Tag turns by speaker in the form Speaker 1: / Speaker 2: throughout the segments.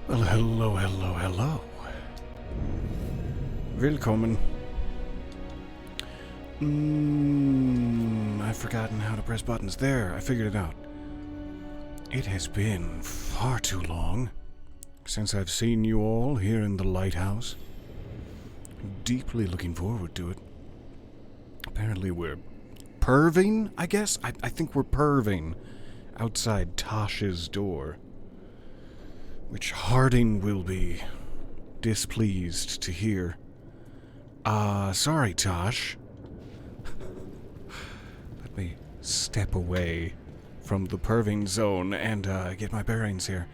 Speaker 1: Well, hello. Willkommen. I've forgotten how to press buttons. There, I figured it out. It has been far too long since I've seen you all here in the lighthouse. Deeply looking forward to it. Apparently we're perving, I guess? I think we're perving outside Tosh's door, which Harding will be displeased to hear. Sorry, Tosh. Let me step away from the perving zone and get my bearings here.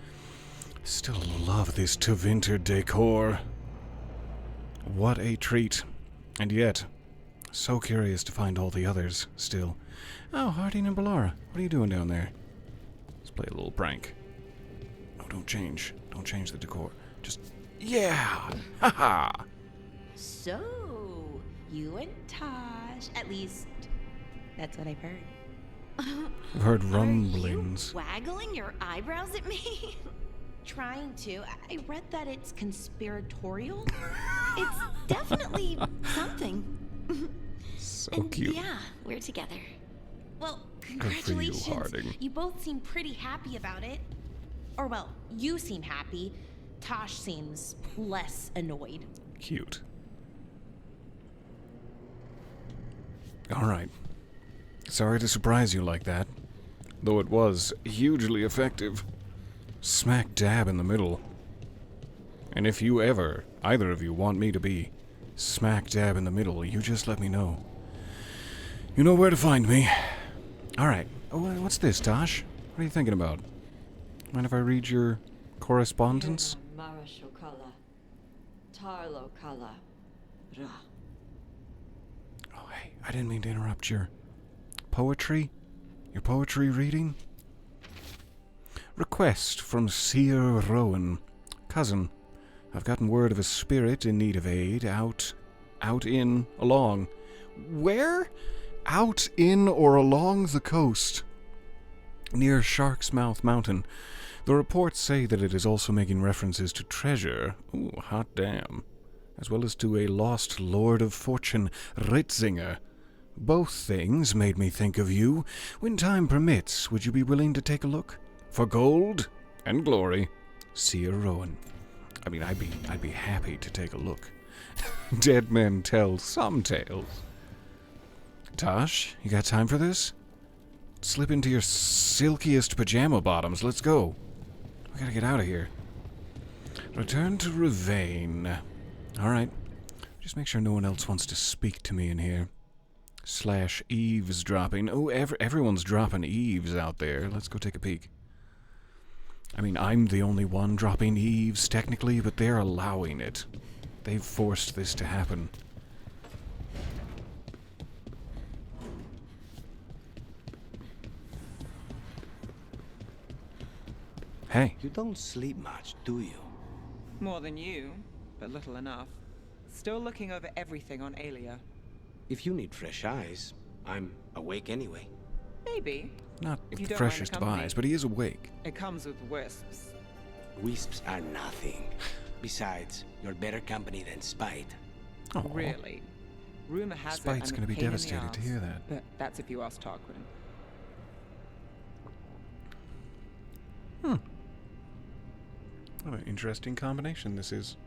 Speaker 1: Still love this Tevinter decor. What a treat. And yet, so curious to find all the others still. Oh, Harding and Bellara, what are you doing down there? Let's play a little prank. Oh, don't change the decor. Just, yeah! Haha!
Speaker 2: So, you and Tosh, at least, that's what I've heard.
Speaker 1: I've heard rumblings.
Speaker 2: Are you waggling your eyebrows at me? Trying to. I read that it's conspiratorial. It's definitely something.
Speaker 1: So
Speaker 2: and
Speaker 1: cute.
Speaker 2: Yeah, we're together. Well,
Speaker 1: Good
Speaker 2: congratulations.
Speaker 1: for you, Harding.
Speaker 2: You both seem pretty happy about it. Or well, you seem happy. Tosh seems less annoyed.
Speaker 1: Cute. Alright. Sorry to surprise you like that, though it was hugely effective. Smack dab in the middle. And if you ever, either of you, want me to be smack dab in the middle, you just let me know. You know where to find me. Alright. Oh, what's this, Tosh? What are you thinking about? Mind if I read your correspondence? Oh, hey, I didn't mean to interrupt your poetry reading. Request from Seer Rowan. Cousin, I've gotten word of a spirit in need of aid out in, along. Where? Out in or along the coast, near Shark's Mouth Mountain. The reports say that it is also making references to treasure. Ooh, hot damn. As well as to a lost Lord of Fortune, Ritzinger. Both things made me think of you. When time permits, would you be willing to take a look? For gold and glory, Seer Rowan. I mean, I'd be happy to take a look. Dead men tell some tales. Tosh, you got time for this? Slip into your silkiest pajama bottoms. Let's go. We gotta get out of here. Return to Ravane. Alright. Just make sure no one else wants to speak to me in here. / eavesdropping. Oh, everyone's dropping eaves out there. Let's go take a peek. I mean, I'm the only one dropping eaves, technically, but they're allowing it. They've forced this to happen. Hey.
Speaker 3: You don't sleep much, do you?
Speaker 4: More than you, but little enough. Still looking over everything on Aelia.
Speaker 3: If you need fresh eyes, I'm awake anyway.
Speaker 4: Maybe.
Speaker 1: Not
Speaker 4: If
Speaker 1: the
Speaker 4: you don't mind the
Speaker 1: freshest of
Speaker 4: company.
Speaker 1: eyes, but he is awake.
Speaker 4: It comes with wisps.
Speaker 3: Wisps are nothing. Besides, you're better company than Spite.
Speaker 1: Oh,
Speaker 4: Really. Rumor has
Speaker 1: Spite's
Speaker 4: it I'm
Speaker 1: gonna
Speaker 4: a
Speaker 1: be
Speaker 4: pain in the
Speaker 1: devastated to
Speaker 4: arse,
Speaker 1: hear that.
Speaker 4: But that's if you ask Tarquin.
Speaker 1: What an interesting combination this is.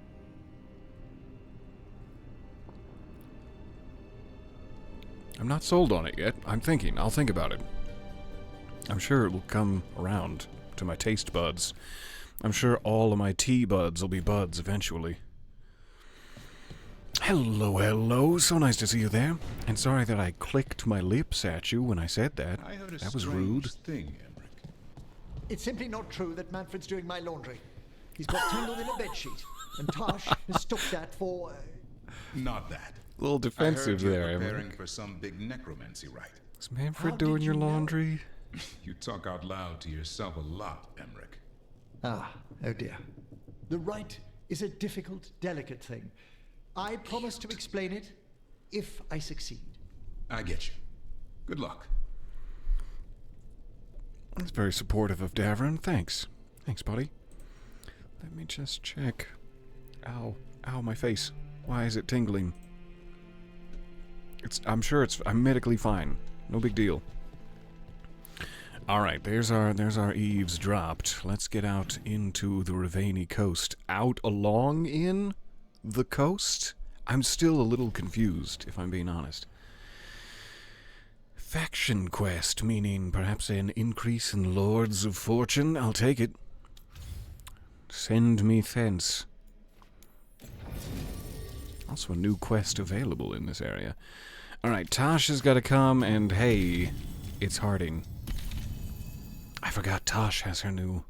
Speaker 1: I'm not sold on it yet. I'll think about it. I'm sure it will come around to my taste buds. I'm sure all of my tea buds will be buds eventually. Hello. So nice to see you there. And sorry that I clicked my lips at you when I said that.
Speaker 5: I heard a
Speaker 1: That was
Speaker 5: strange
Speaker 1: rude.
Speaker 5: thing, Emmerich.
Speaker 6: It's simply not true that Manfred's doing my laundry. He's got tangled in a bedsheet, and Tosh mistook that for...
Speaker 5: Not that.
Speaker 1: A little defensive
Speaker 5: I heard you're
Speaker 1: there,
Speaker 5: preparing
Speaker 1: Emmerich.
Speaker 5: for some big necromancy rite.
Speaker 1: Is Manfred
Speaker 6: How
Speaker 1: doing
Speaker 6: did
Speaker 1: your
Speaker 6: you know?
Speaker 1: laundry?
Speaker 5: You talk out loud to yourself a lot, Emmerich.
Speaker 6: Oh dear. The rite is a difficult, delicate thing. I promise to explain it if I succeed.
Speaker 5: I get you. Good luck.
Speaker 1: That's very supportive of Davern. Thanks. Thanks, buddy. Let me just check. Ow. Ow, my face. Why is it tingling? I'm sure I'm medically fine. No big deal. Alright, there's our eaves dropped. Let's get out into the Ravani coast. Out along in the coast? I'm still a little confused, if I'm being honest. Faction quest, meaning perhaps an increase in Lords of Fortune. I'll take it. Send me thence. Also a new quest available in this area. Alright, Tosh has got to come, and hey, it's Harding. I forgot Tosh has her new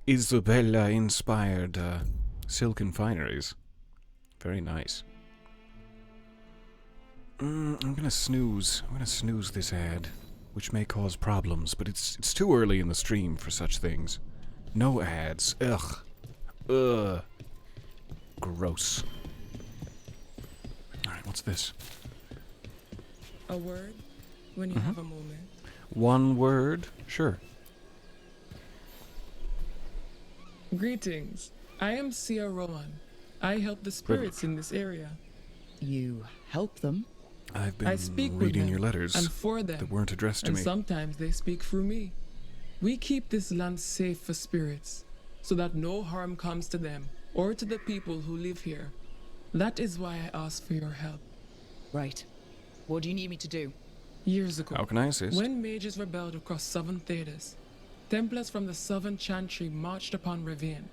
Speaker 1: Isabella-inspired silken fineries. Very nice. I'm gonna snooze. I'm gonna snooze this ad, which may cause problems, but it's too early in the stream for such things. No ads. Ugh. Ugh. Gross. Alright, what's this?
Speaker 7: A word when you have a moment.
Speaker 1: One word? Sure.
Speaker 7: Greetings. I am Sia Rowan. I help the spirits in this area.
Speaker 8: You help them?
Speaker 1: I've
Speaker 7: I
Speaker 1: been
Speaker 7: speak with
Speaker 1: reading
Speaker 7: them
Speaker 1: your letters
Speaker 7: and for them,
Speaker 1: that weren't addressed to
Speaker 7: and
Speaker 1: me.
Speaker 7: sometimes they speak through me. We keep this land safe for spirits, so that no harm comes to them or to the people who live here. That is why I ask for your help.
Speaker 8: Right. What do you need me to do?
Speaker 7: Years ago,
Speaker 1: How can I assist?
Speaker 7: when mages rebelled across southern Thedas, Templars from the southern Chantry marched upon Ravine.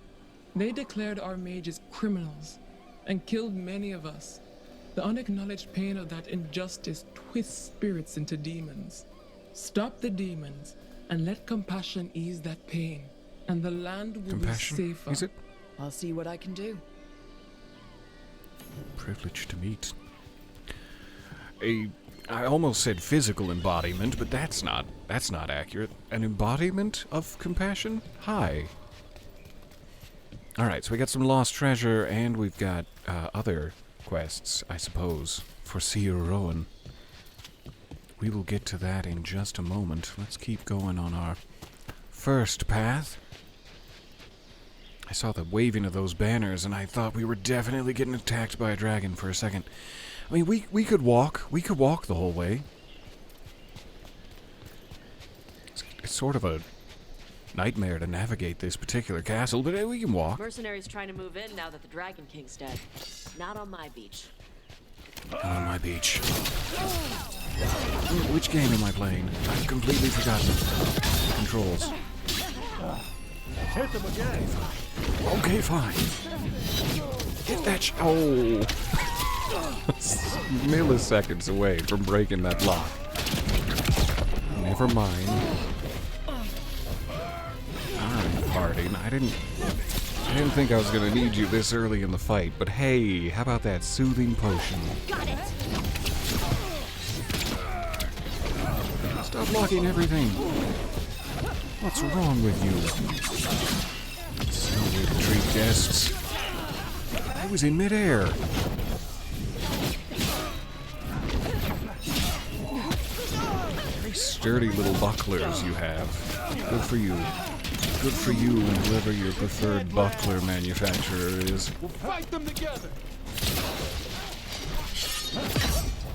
Speaker 7: They declared our mages criminals and killed many of us. The unacknowledged pain of that injustice twists spirits into demons. Stop the demons and let compassion ease that pain, and the land will
Speaker 1: Compassion?
Speaker 7: be safer.
Speaker 1: Is it?
Speaker 8: I'll see what I can do.
Speaker 1: Privilege to meet. I almost said physical embodiment, but that's not accurate. An embodiment of compassion? Hi. Alright, so we got some lost treasure, and we've got other quests, I suppose, for Sia Rowan. We will get to that in just a moment. Let's keep going on our first path. I saw the waving of those banners, and I thought we were definitely getting attacked by a dragon for a second. I mean, we could walk. We could walk the whole way. It's sort of a nightmare to navigate this particular castle, but we can walk.
Speaker 9: Mercenaries trying to move in now that the Dragon King's dead. Not on my beach.
Speaker 1: On my beach. Which game am I playing? I've completely forgotten the controls.
Speaker 6: Hit them again.
Speaker 1: Okay, fine. Hit that oh! Milliseconds away from breaking that lock. Never mind. Alright, Harding. I didn't think I was gonna need you this early in the fight, but hey, how about that soothing potion?
Speaker 2: Got it.
Speaker 1: Stop blocking everything. What's wrong with you? That's no way to treat guests. I was in midair. Very sturdy little bucklers you have. Good for you. Good for you and whoever your preferred buckler manufacturer is.
Speaker 6: We'll fight them together.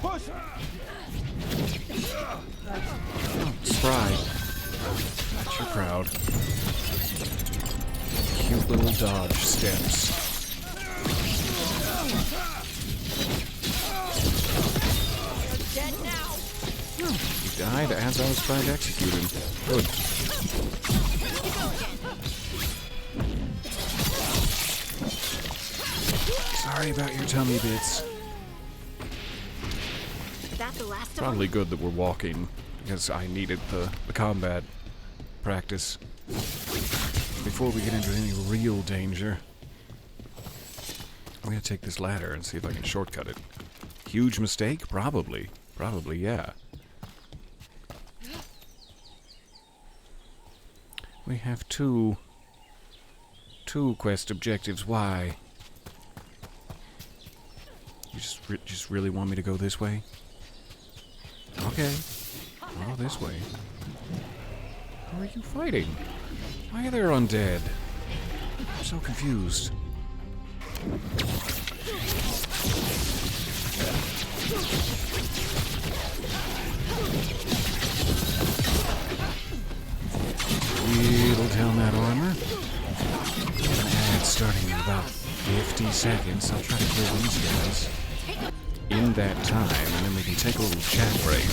Speaker 6: Push.
Speaker 1: Spry. Bet you're proud. Cute little dodge steps.
Speaker 2: Dead now.
Speaker 1: He died as I was trying to execute him. Good. Sorry about your tummy bits.
Speaker 2: That the last of them?
Speaker 1: Probably good that we're walking, because I needed the combat practice before we get into any real danger. I'm gonna take this ladder and see if I can shortcut it. Huge mistake? Probably. Probably, yeah. We have two quest objectives. Why? You just really want me to go this way? Okay. Oh, this way. Who are you fighting? Why are there undead? so confused. Whittle down that armor. An ad starting in about 50 seconds. I'll try to kill these guys in that time, and then we can take a little chat break.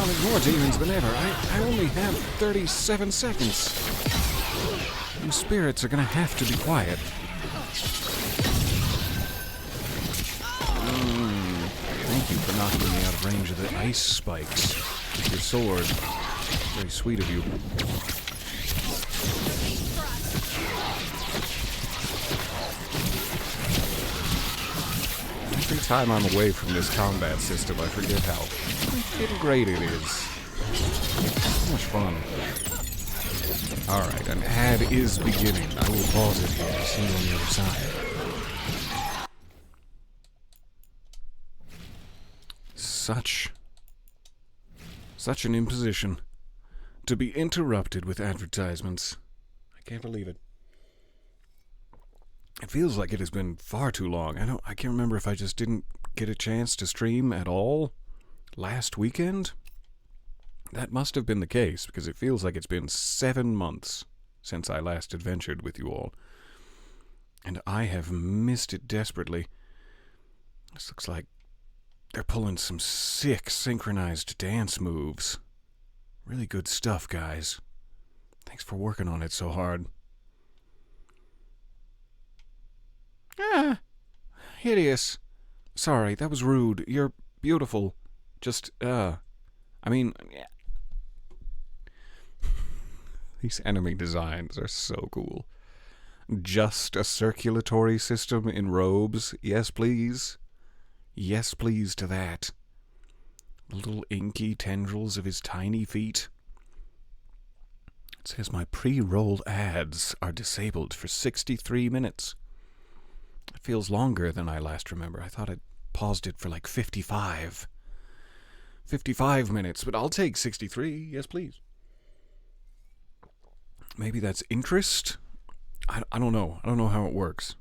Speaker 1: Oh, there's more demons than ever. I only have 37 seconds. You spirits are gonna have to be quiet. Thank you for knocking me out of range of the ice spikes with your sword. Very sweet of you. Every time I'm away from this combat system, I forget how freaking great it is. So much fun. Alright, an ad is beginning. I will pause it here. See you on the other side. Such an imposition. To be interrupted with advertisements. I can't believe it. It feels like it has been far too long. I can't remember if I just didn't get a chance to stream at all last weekend. That must have been the case, because it feels like it's been 7 months since I last adventured with you all. And I have missed it desperately. This looks like they're pulling some sick synchronized dance moves. Really good stuff, guys. Thanks for working on it so hard. Ah, hideous. Sorry, that was rude. You're beautiful. Just, I mean, yeah. These enemy designs are so cool. Just a circulatory system in robes? Yes, please. Yes, please to that. The little inky tendrils of his tiny feet. It says my pre-rolled ads are disabled for 63 minutes. It feels longer than I last remember. I thought I'd paused it for like 55. 55 minutes, but I'll take 63. Yes, please. Maybe that's interest? I don't know. I don't know how it works.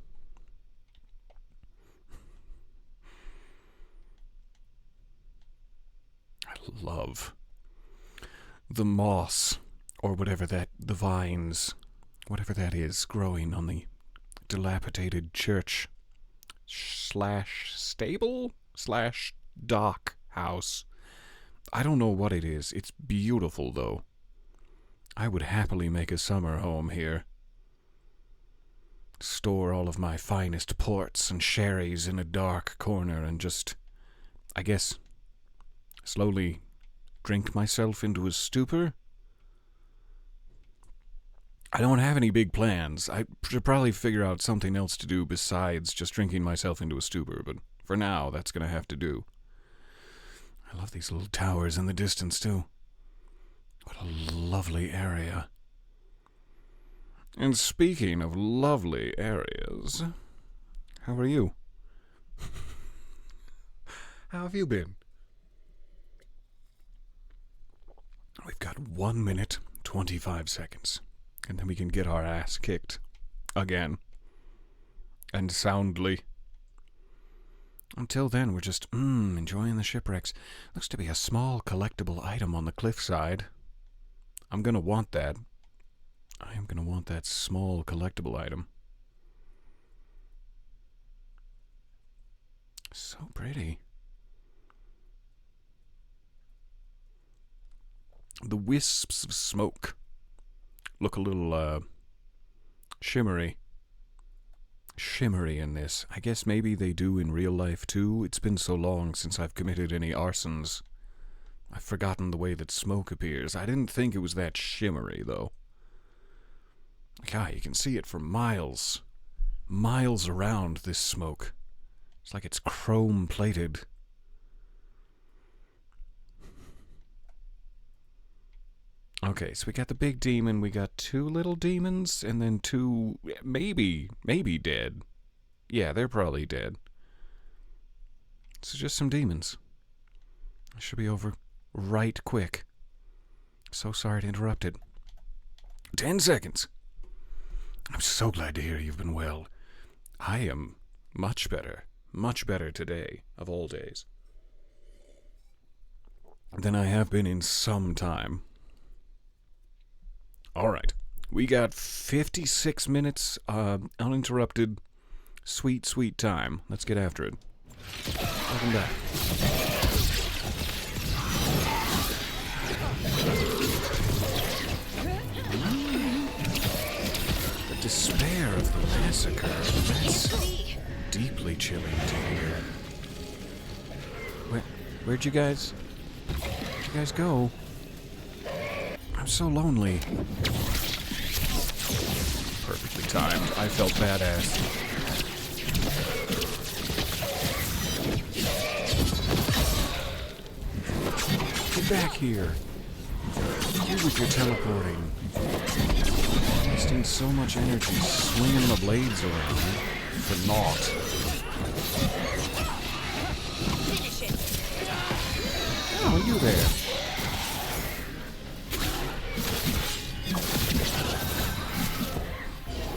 Speaker 1: I love the moss, or whatever that, the vines, whatever that is, growing on the dilapidated church slash stable slash dock house. I don't know what it is. It's beautiful, though. I would happily make a summer home here. Store all of my finest ports and sherries in a dark corner and just, I guess, slowly drink myself into a stupor. I don't have any big plans. I should probably figure out something else to do besides just drinking myself into a stupor, but for now, that's going to have to do. I love these little towers in the distance, too. What a lovely area. And speaking of lovely areas, how are you? How have you been? We've got 1 minute, 25 seconds, and then we can get our ass kicked. Again. And soundly. Until then, we're just, enjoying the shipwrecks. Looks to be a small collectible item on the cliffside. I'm gonna want that. I am gonna want that small collectible item. So pretty. The wisps of smoke look a little, shimmery. Shimmery in this. I guess maybe they do in real life, too. It's been so long since I've committed any arsons. I've forgotten the way that smoke appears. I didn't think it was that shimmery, though. God, you can see it for miles. Miles around, this smoke. It's like it's chrome-plated. Okay, so we got the big demon, we got 2 little demons, and then 2, maybe dead. Yeah, they're probably dead. So just some demons. I should be over right quick. So sorry to interrupt it. 10 seconds. I'm so glad to hear you've been well. I am much better today, of all days, than I have been in some time. All right. We got 56 minutes uninterrupted, sweet time. Let's get after it. Welcome back. The despair of the massacre. That's deeply chilling to hear. Where'd you guys go? I'm so lonely. Perfectly timed. I felt badass. Get back here. You with your teleporting. Wasting so much energy swinging the blades around for naught. Oh, you there.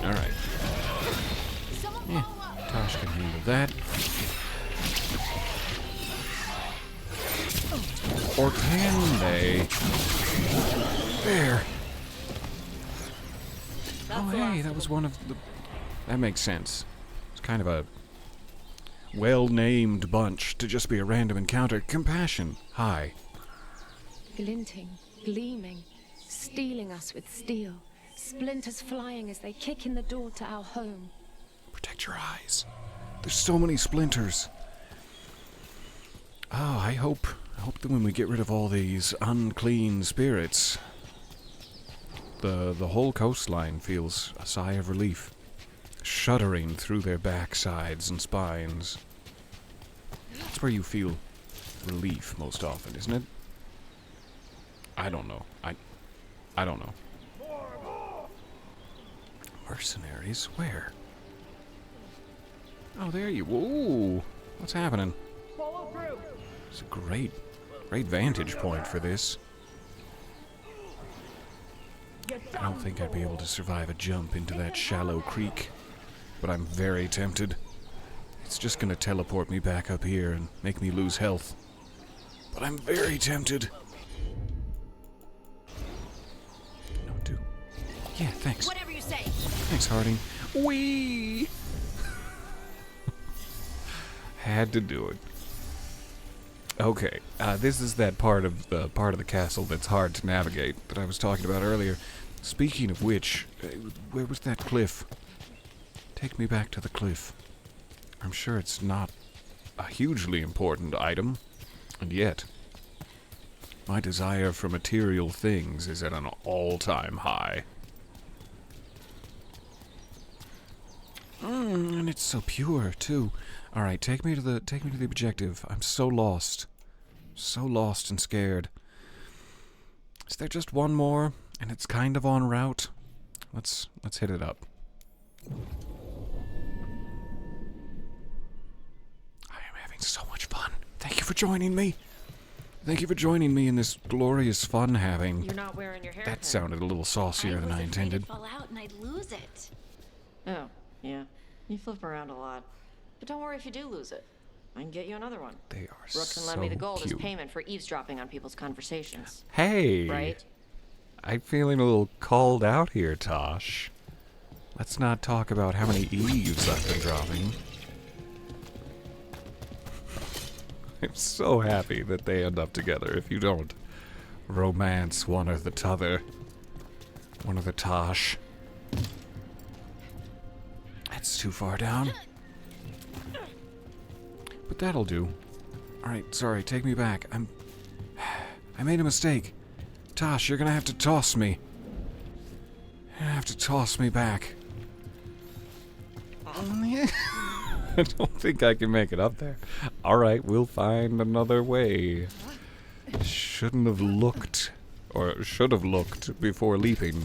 Speaker 1: Alright. Yeah, Tosh can handle that. Or can they? There. Oh, hey, that was one of the... That makes sense. It's kind of a well-named bunch to just be a random encounter. Compassion. Hi.
Speaker 10: Glinting, gleaming, stealing us with steel. Splinters flying as they kick in the door to our home.
Speaker 1: Protect your eyes. There's so many splinters. Oh, I hope that when we get rid of all these unclean spirits, the whole coastline feels a sigh of relief, shuddering through their backsides and spines. That's where you feel relief most often, isn't it? I don't know. I don't know. Mercenaries? Where? Oh, there you... Ooh! What's happening?
Speaker 11: Follow through.
Speaker 1: It's a great vantage point for this. I don't think I'd be able to survive a jump into that shallow creek, but I'm very tempted. It's just gonna teleport me back up here and make me lose health. But I'm very tempted. No, do. Yeah, thanks.
Speaker 2: Whatever you say.
Speaker 1: Thanks, Harding. Whee! Had to do it. Okay, this is that part of the castle that's hard to navigate that I was talking about earlier. Speaking of which, where was that cliff? Take me back to the cliff. I'm sure it's not a hugely important item, and yet my desire for material things is at an all-time high. And it's so pure too. All right, take me to the objective. I'm so lost and scared. Is there just one more, and it's kind of en route? Let's hit it up. I am having so much fun. Thank you for joining me. Thank you for joining me in this glorious fun having.
Speaker 9: You're not wearing your hair.
Speaker 1: That sounded a little saucier than I intended.
Speaker 2: I'd fall out and I'd lose it.
Speaker 9: Oh, yeah. You flip around a lot. But don't worry if you do lose it. I can get you another one.
Speaker 1: They are
Speaker 9: Brooke can
Speaker 1: so
Speaker 9: lend me the gold
Speaker 1: cute.
Speaker 9: as payment for eavesdropping on people's conversations.
Speaker 1: Hey!
Speaker 9: Right?
Speaker 1: I'm feeling a little called out here, Tosh. Let's not talk about how many eaves I've been dropping. I'm so happy that they end up together if you don't romance one or the t'other. One or the Tosh. That's too far down. But that'll do. Alright, sorry, take me back. I made a mistake. Tosh, you're gonna have to toss me. You're gonna have to toss me back. I don't think I can make it up there. Alright, we'll find another way. Shouldn't have looked, or should have looked before leaping.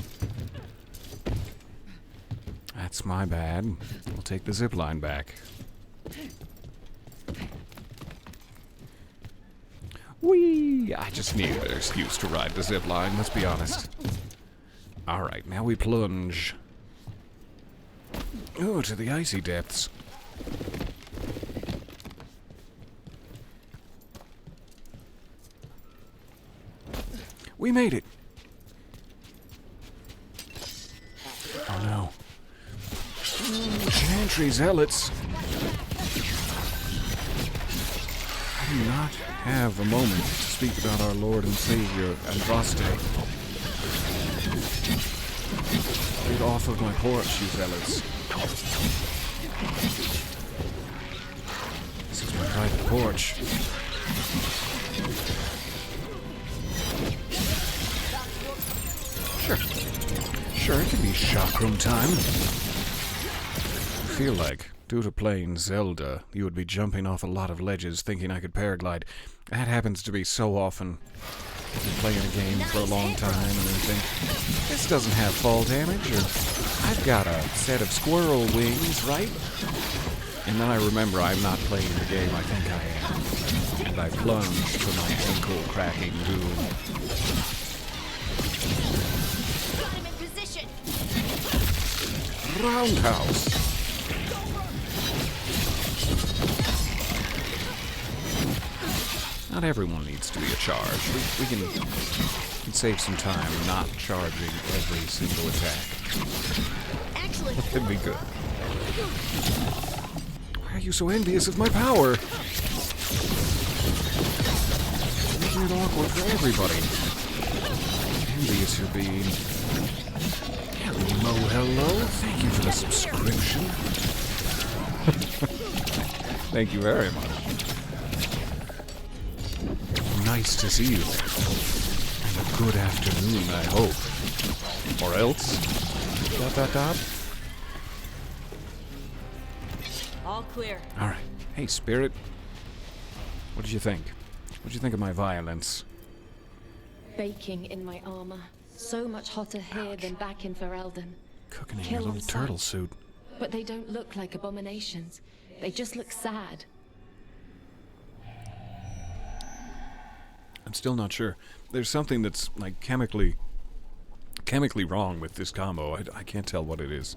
Speaker 1: That's my bad. We'll take the zipline back. Whee! I just needed an excuse to ride the zip line, let's be honest. Alright, now we plunge. Oh, to the icy depths. We made it! Oh no. Chantry zealots! I do not have a moment to speak about our Lord and Savior, Andraste. Get off of my porch, you zealots. This is my private porch. Sure, it can be shockroom time. I feel like, due to playing Zelda, you would be jumping off a lot of ledges thinking I could paraglide. That happens to be so often. I've been playing a game for a long time and then think, this doesn't have fall damage, or I've got a set of squirrel wings, right? And then I remember I'm not playing the game I think I am, and I plunge to my ankle-cracking doom. Roundhouse. Not everyone needs to be a charge. We can save some time not charging every single attack.
Speaker 2: Excellent.
Speaker 1: That'd be good. Why are you so envious of my power? Making it awkward for everybody. Envious you're being. Hello. Thank you for the subscription. Thank you very much. Nice to see you. And a good afternoon, I hope. Or else. ...
Speaker 9: All clear.
Speaker 1: Alright. Hey, Spirit. What did you think? What did you think of my violence?
Speaker 10: Baking in my armor. So much hotter here than back in Ferelden.
Speaker 1: Cooking in
Speaker 10: Kill
Speaker 1: your little
Speaker 10: on sight.
Speaker 1: turtle suit.
Speaker 10: But they don't look like abominations. They just look sad.
Speaker 1: I'm still not sure. There's something that's, like, chemically wrong with this combo. I can't tell what it is.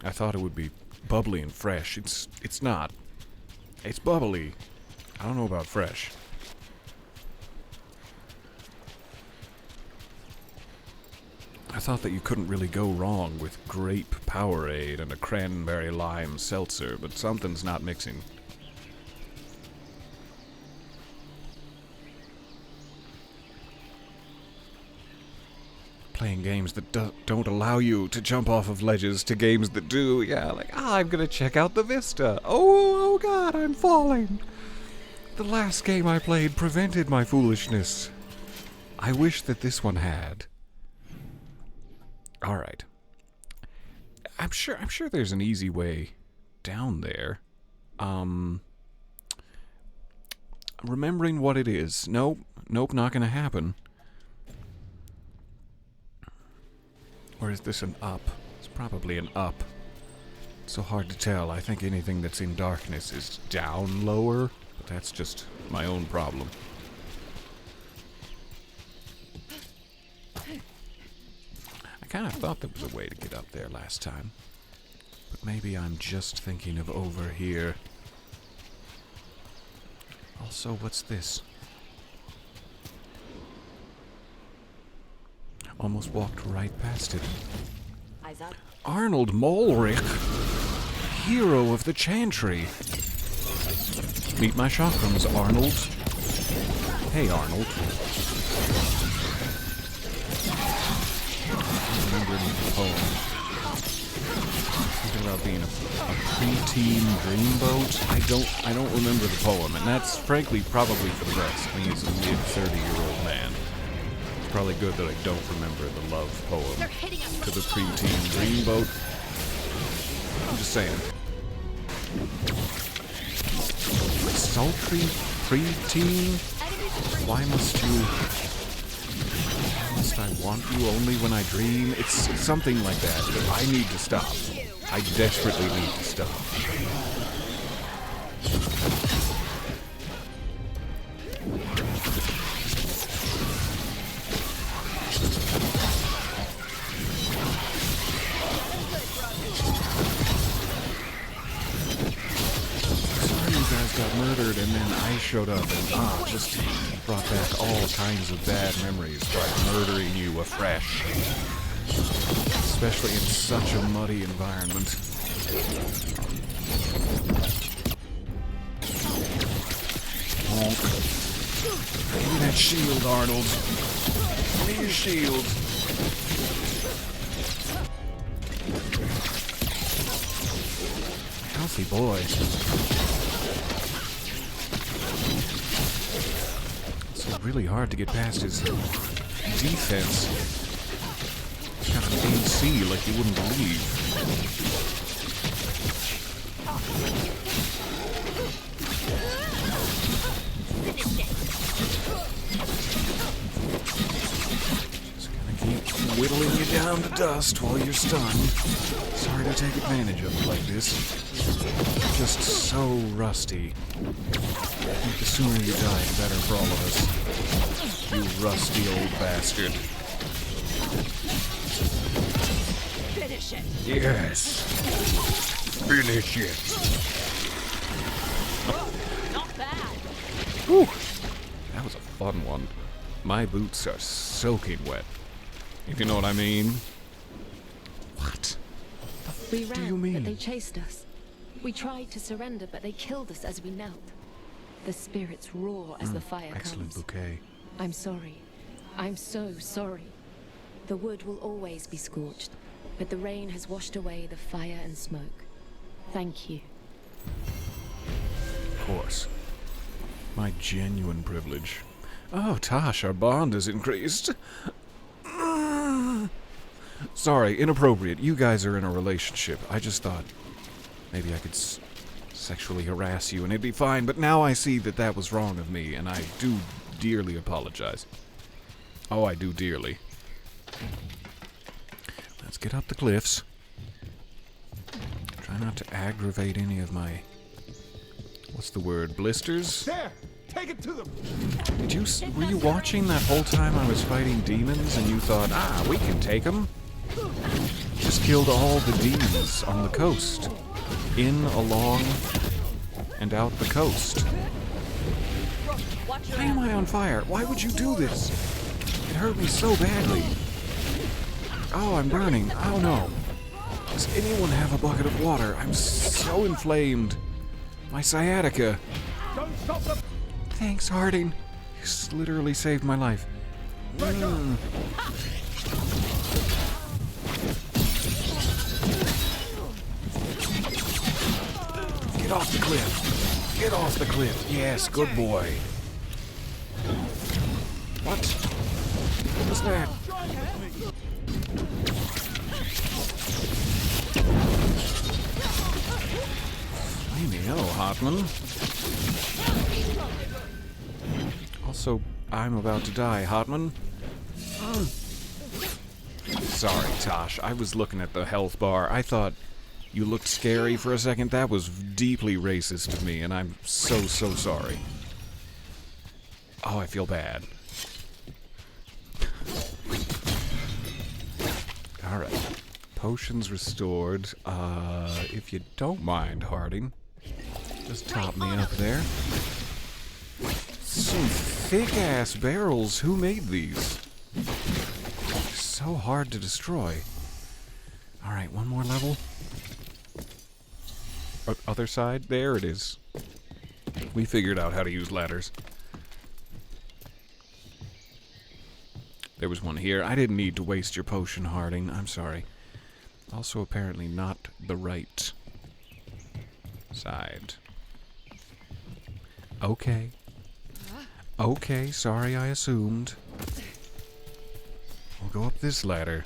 Speaker 1: I thought it would be bubbly and fresh. It's not. It's bubbly. I don't know about fresh. I thought that you couldn't really go wrong with grape Powerade and a cranberry lime seltzer, but something's not mixing. Playing games that don't allow you to jump off of ledges to games that do. Yeah, like, I'm gonna check out the vista. Oh god, I'm falling. The last game I played prevented my foolishness. I wish that this one had. Alright. I'm sure there's an easy way down there. Remembering what it is. Nope, not gonna happen. Or is this an up? It's probably an up. It's so hard to tell. I think anything that's in darkness is down lower, but that's just my own problem. I kind of thought there was a way to get up there last time. But maybe I'm just thinking of over here. Also, what's this? Almost walked right past it.
Speaker 9: Eyes up.
Speaker 1: Arnold Molrick, hero of the Chantry. Meet my chakrams, Arnold. Hey, Arnold. I don't remember any of the poem. Something about being a preteen dreamboat. I don't remember the poem, and that's frankly probably for the best. I mean, he's a mid-30-year-old man. It's probably good that I don't remember the love poem to the preteen dreamboat. I'm just saying. Sultry preteen? Why must I want you only when I dream? It's something like that I need to stop. I desperately need to stop. showed up and just brought back all kinds of bad memories by murdering you afresh. Especially in such a muddy environment. Honk. Give me that shield, Arnold. Give me your shield. Healthy boy. It's really hard to get past his defense. He's got an AC like you wouldn't believe. Whittling you down to dust while you're stunned. Sorry to take advantage of it like this. Just so rusty. I think the sooner you die, the better for all of us. You rusty old bastard.
Speaker 2: Finish it.
Speaker 1: Yes. Finish it.
Speaker 2: Not bad.
Speaker 1: Whew. That was a fun one. My boots are soaking wet. If you know what I mean. What?
Speaker 10: We
Speaker 1: do
Speaker 10: ran,
Speaker 1: you mean?
Speaker 10: but they chased us. We tried to surrender, but they killed us as we knelt. The spirits roar as the fire
Speaker 1: Excellent
Speaker 10: comes.
Speaker 1: bouquet.
Speaker 10: I'm sorry. I'm so sorry. The wood will always be scorched, but the rain has washed away the fire and smoke. Thank you.
Speaker 1: Of course. My genuine privilege. Oh, Tosh, our bond has increased. Sorry, inappropriate. You guys are in a relationship. I just thought maybe I could sexually harass you and it'd be fine, but now I see that that was wrong of me, and I do dearly apologize. Oh, I do dearly. Let's get up the cliffs. Try not to aggravate any of my... What's the word? Blisters?
Speaker 6: There! Take it to them!
Speaker 1: Were you watching that whole time I was fighting demons and you thought, we can take them? Just killed all the demons on the coast. In, along, and out the coast. Why am I on fire? Why would you do this? It hurt me so badly. Oh, I'm burning. Oh no. Does anyone have a bucket of water? I'm so inflamed. My sciatica.
Speaker 6: Don't stop them!
Speaker 1: Thanks, Harding. You literally saved my life. Get off the cliff. Get off the cliff. Yes, good boy. What? What was that? Flamey-o, Hartman. Also, I'm about to die, Hartman. Sorry, Tosh. I was looking at the health bar. I thought you looked scary for a second. That was deeply racist of me, and I'm so sorry. Oh, I feel bad. Alright. Potions restored. If you don't mind, Harding. Just top me up there. Some thick-ass barrels. Who made these? So hard to destroy. Alright, one more level. Other side? There it is. We figured out how to use ladders. There was one here. I didn't need to waste your potion, Harding. I'm sorry. Also, apparently not the right side. Okay. Okay, sorry I assumed. We'll go up this ladder.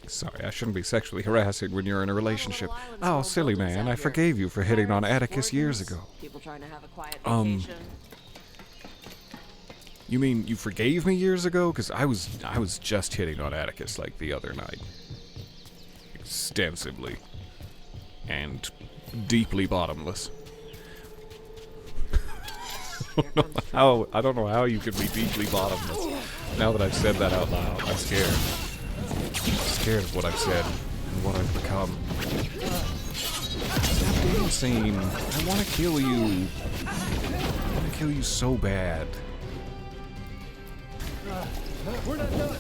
Speaker 1: Sorry, I shouldn't be sexually harassing when you're in a relationship. Oh, silly man, I forgave you for hitting on Atticus years ago.
Speaker 9: People trying to have a quiet vacation.
Speaker 1: You mean you forgave me years ago? Because I was just hitting on Atticus like the other night. Extensively. And deeply bottomless. I don't know how you could be deeply bottomless. Now that I've said that out loud, I'm scared. I'm scared of what I've said and what I've become. insane. I want to kill you. I want to kill you so bad.
Speaker 6: We're not done.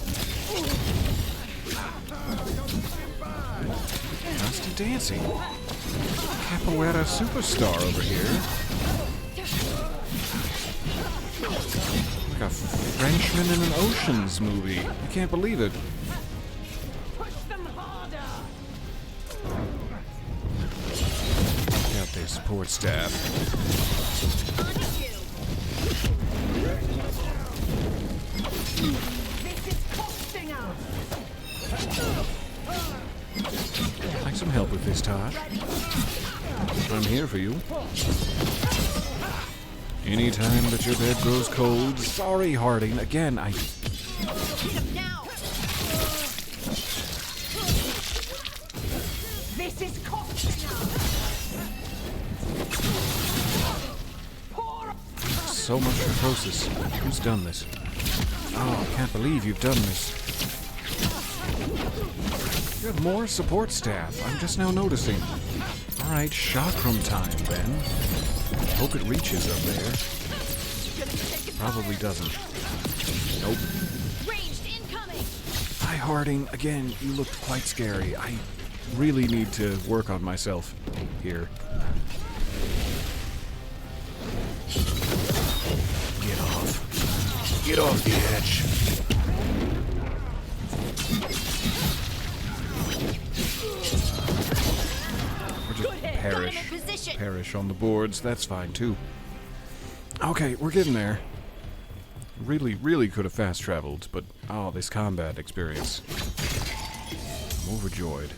Speaker 1: Nasty dancing. Capoeira superstar over here. Like a Frenchman in an Oceans movie. I can't believe it. Got their support staff. Like some help with this, Tosh? I'm here for you. Anytime that your bed grows cold. Sorry, Harding. Again, I...
Speaker 11: This is costing us.
Speaker 1: So much necrosis. Who's done this? Oh, I can't believe you've done this. You have more support staff. I'm just now noticing. Alright, chakram time, then. Hope it reaches up there. Probably doesn't. Nope.
Speaker 11: Ranged incoming.
Speaker 1: Hi, Harding. Again, you looked quite scary. I really need to work on myself here. Get off. Get off the edge. Or just perish on the boards. That's fine, too. Okay, we're getting there. Really could have fast traveled, but oh, this combat experience. I'm overjoyed.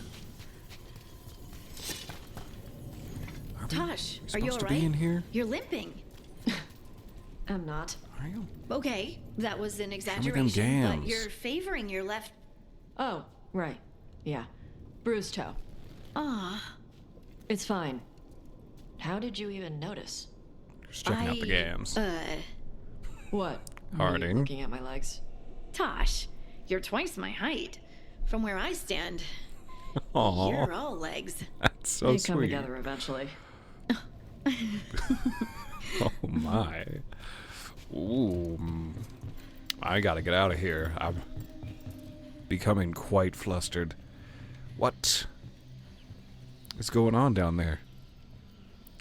Speaker 2: Tosh, are you
Speaker 1: supposed to
Speaker 2: alright?
Speaker 1: be in here?
Speaker 2: You're limping.
Speaker 9: I'm not.
Speaker 1: Are you?
Speaker 2: Okay, that was an
Speaker 1: them
Speaker 2: exaggeration, but
Speaker 1: gams.
Speaker 2: you're favoring your left.
Speaker 9: Oh, right. Yeah. Bruised toe.
Speaker 2: Ah,
Speaker 9: It's fine. How did you even notice?
Speaker 1: Just checking out the gams.
Speaker 9: What?
Speaker 1: Harding.
Speaker 9: Me looking at my legs.
Speaker 2: Tosh, you're twice my height. From where I stand,
Speaker 1: Aww.
Speaker 2: you're all legs.
Speaker 1: That's so
Speaker 9: They
Speaker 1: sweet.
Speaker 9: come together eventually.
Speaker 1: Oh my. Ooh. I gotta get out of here. I'm becoming quite flustered. What is going on down there?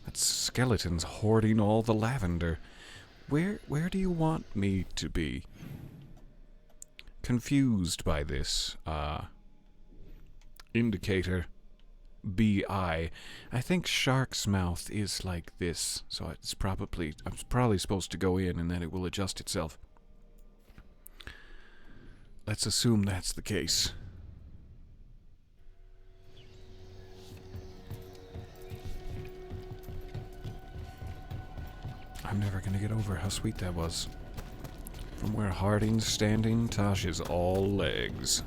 Speaker 1: That's skeletons hoarding all the lavender. Where do you want me to be? Confused by this, indicator. BI. I think Shark's Mouth is like this, so I'm probably supposed to go in and then it will adjust itself. Let's assume that's the case. I'm never gonna get over how sweet that was. From where Harding's standing, Tosh is all legs.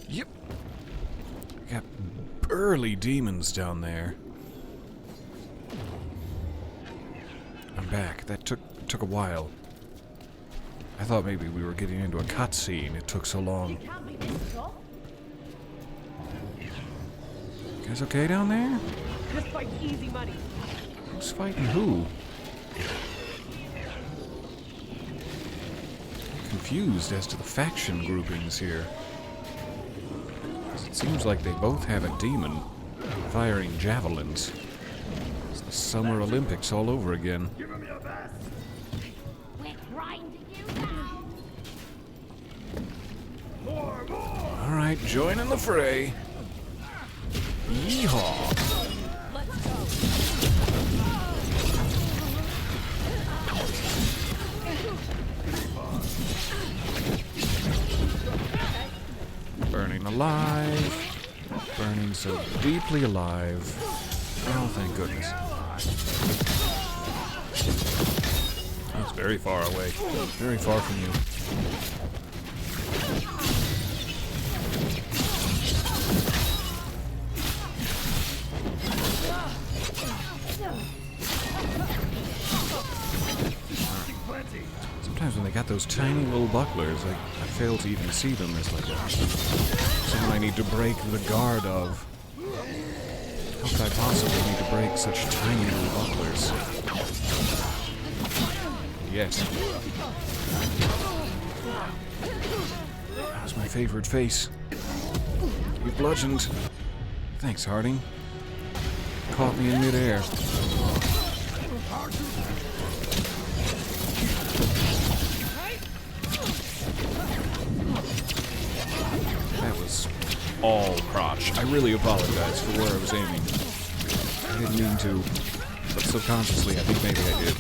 Speaker 1: Yep. Got burly demons down there. I'm back. That took a while. I thought maybe we were getting into a cutscene. It took so long. You guys okay down there?
Speaker 11: This fight's easy money.
Speaker 1: Who's fighting who? Confused as to the faction groupings here. It seems like they both have a demon firing javelins. It's the Summer Olympics all over again.
Speaker 11: We're grinding you now.
Speaker 1: Alright, join in the fray. Yeehaw!
Speaker 11: Let's go.
Speaker 1: Burning alive. Burning so deeply alive. Oh, thank goodness. That's very far away. Very far from you. Sometimes when they they got those tiny little bucklers. I fail to even see them as like someone I need to break the guard of. How could I possibly need to break such tiny little bucklers? Yes. That's my favorite face. You bludgeoned. Thanks, Harding. Caught me in midair. That was all crotch. I really apologize for where I was aiming. I didn't mean to, but subconsciously I think maybe I did.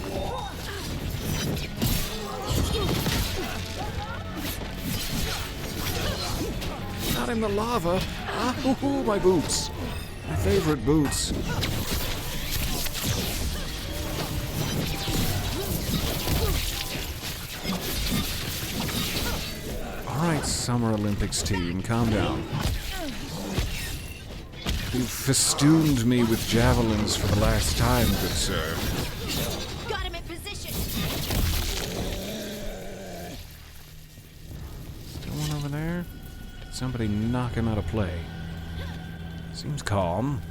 Speaker 1: Not in the lava. Ah, hoo-hoo, my boots. My favorite boots. Alright, Summer Olympics team, calm down. You've festooned me with javelins for the last time, good sir.
Speaker 11: Got him in position.
Speaker 1: Still one over there? Did somebody knock him out of play? Seems calm.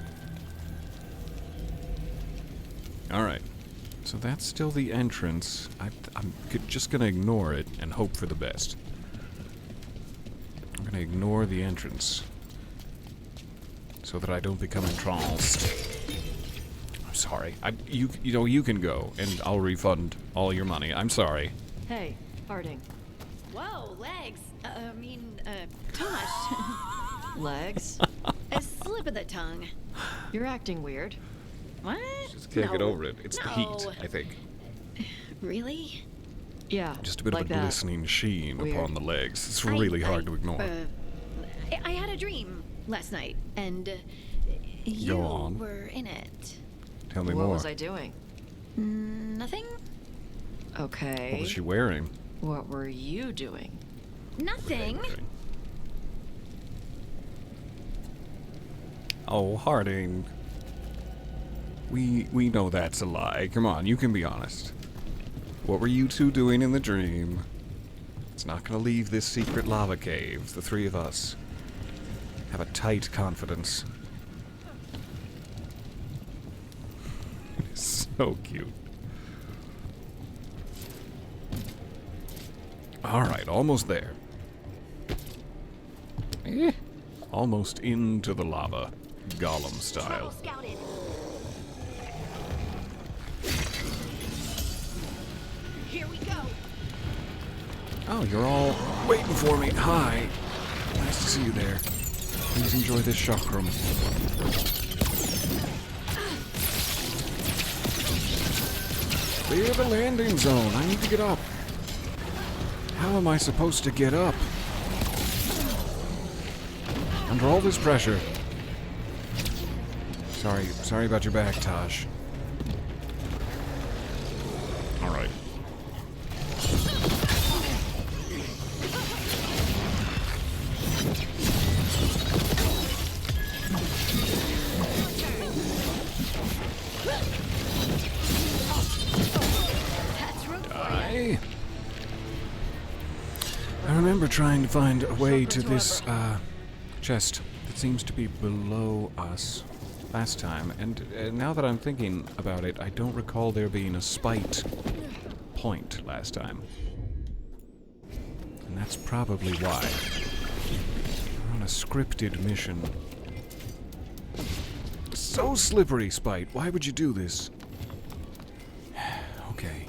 Speaker 1: Alright. So that's still the entrance. I'm just gonna ignore it and hope for the best. I'm gonna ignore the entrance. So that I don't become entranced. I'm sorry. You know, you can go, and I'll refund all your money. I'm sorry.
Speaker 9: Hey, Harding.
Speaker 11: Whoa, legs. Tosh.
Speaker 9: Legs?
Speaker 11: A slip of the tongue.
Speaker 9: You're acting weird.
Speaker 11: What?
Speaker 1: Just can't get over it. It's the heat,
Speaker 11: No.
Speaker 1: I think.
Speaker 11: Really?
Speaker 9: Yeah.
Speaker 1: Just a bit
Speaker 9: like
Speaker 1: of a
Speaker 9: that.
Speaker 1: glistening sheen
Speaker 9: Weird.
Speaker 1: upon the legs. It's really hard to ignore.
Speaker 11: I had a dream last night, and you
Speaker 1: Go on.
Speaker 11: were in it.
Speaker 1: Tell me
Speaker 9: What
Speaker 1: more.
Speaker 9: was I doing?
Speaker 11: Nothing?
Speaker 9: Okay.
Speaker 1: What was she wearing?
Speaker 9: What were you doing?
Speaker 11: Nothing.
Speaker 1: Oh, Harding. We know that's a lie. Come on, you can be honest. What were you two doing in the dream? It's not gonna leave this secret lava cave, the three of us. Have a tight confidence. So cute. Alright, almost there. Almost into the lava. Gollum style.
Speaker 11: Scouted. Here we go.
Speaker 1: Oh, you're all waiting for me. Hi. Nice to see you there. Please enjoy this chakram. Clear the landing zone. I need to get up. How am I supposed to get up? Under all this pressure. Sorry about your back, Tosh. All right. Die. I remember trying to find a way to this chest that seems to be below us last time, and now that I'm thinking about it, I don't recall there being a spite point last time. And that's probably why. We're on a scripted mission. So slippery, Spite. Why would you do this? Okay.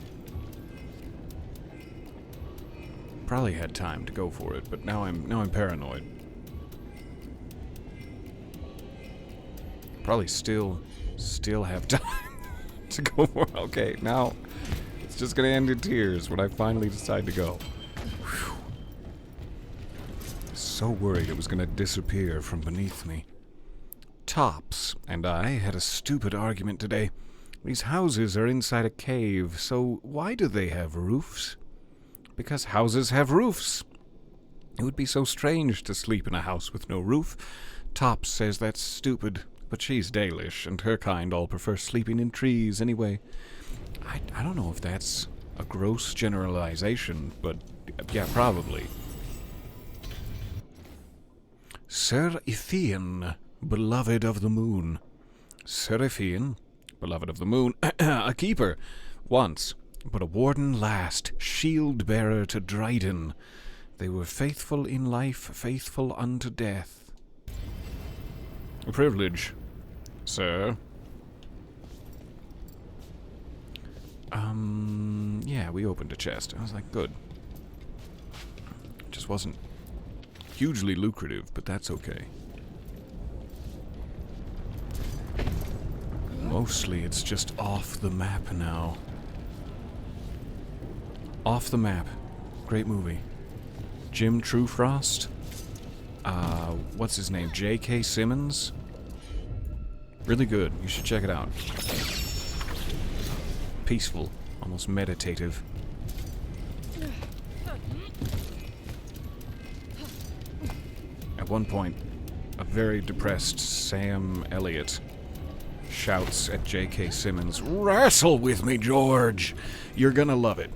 Speaker 1: Probably had time to go for it, but now I'm paranoid. Probably still have time to go for it. Okay, now it's just gonna end in tears when I finally decide to go. Whew. So worried it was gonna disappear from beneath me. Tops and I had a stupid argument today. These houses are inside a cave, so why do they have roofs? Because houses have roofs. It would be so strange to sleep in a house with no roof. Tops says that's stupid, but she's Dalish, and her kind all prefer sleeping in trees anyway. I don't know if that's a gross generalization, but yeah, probably. Sir Iphian, beloved of the moon. Sir Iphian, beloved of the moon, a keeper once, but a warden last, shield-bearer to Dryden. They were faithful in life, faithful unto death. A privilege, sir. Yeah, we opened a chest. I was like, good. Just wasn't hugely lucrative, but that's okay. Mostly it's just off the map now. Off the map. Great movie. Jim Truefrost. What's his name? J.K. Simmons. Really good. You should check it out. Peaceful. Almost meditative. At one point, a very depressed Sam Elliott shouts at J.K. Simmons, "Wrestle with me, George!" You're gonna love it.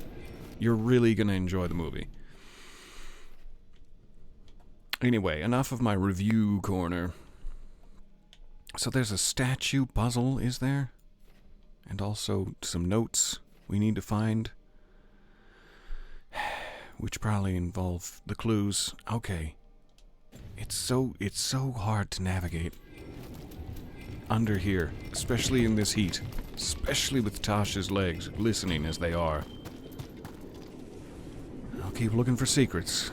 Speaker 1: You're really gonna enjoy the movie. Anyway, enough of my review corner. So there's a statue puzzle, is there? And also some notes we need to find, which probably involve the clues. Okay. It's so hard to navigate under here, especially in this heat, especially with Tasha's legs glistening as they are. I'll keep looking for secrets.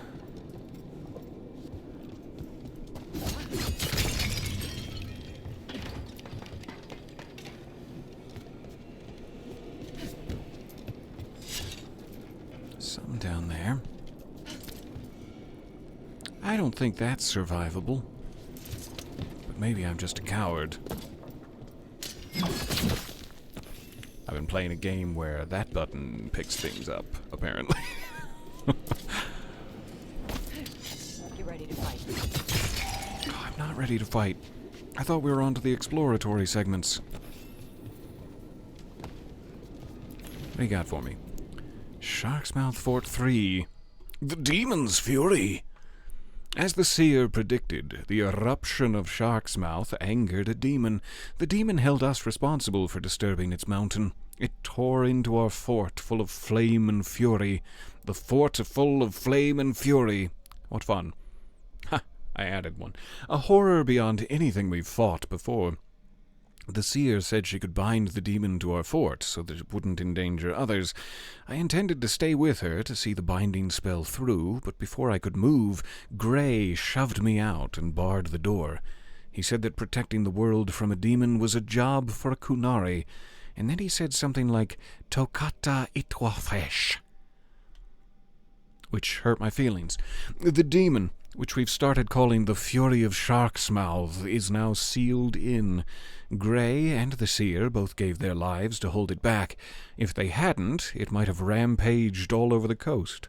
Speaker 1: Some down there. I don't think that's survivable. But maybe I'm just a coward. I've been playing a game where that button picks things up, apparently.
Speaker 9: You ready to fight?
Speaker 1: Oh, I'm not ready to fight. I thought we were on to the exploratory segments. What do you got for me? Shark's Mouth Fort 3. The Demon's Fury. As the seer predicted, the eruption of Shark's Mouth angered a demon. The demon held us responsible for disturbing its mountain. It tore into our fort full of flame and fury. The fort full of flame and fury. What fun. Ha! I added one. A horror beyond anything we've fought before. The seer said she could bind the demon to our fort so that it wouldn't endanger others. I intended to stay with her to see the binding spell through, but before I could move, Gray shoved me out and barred the door. He said that protecting the world from a demon was a job for a Kunari, and then he said something like, "Tokata itwafesh," which hurt my feelings. The demon, which we've started calling the Fury of Shark's Mouth, is now sealed in. Gray and the seer both gave their lives to hold it back. If they hadn't, it might have rampaged all over the coast.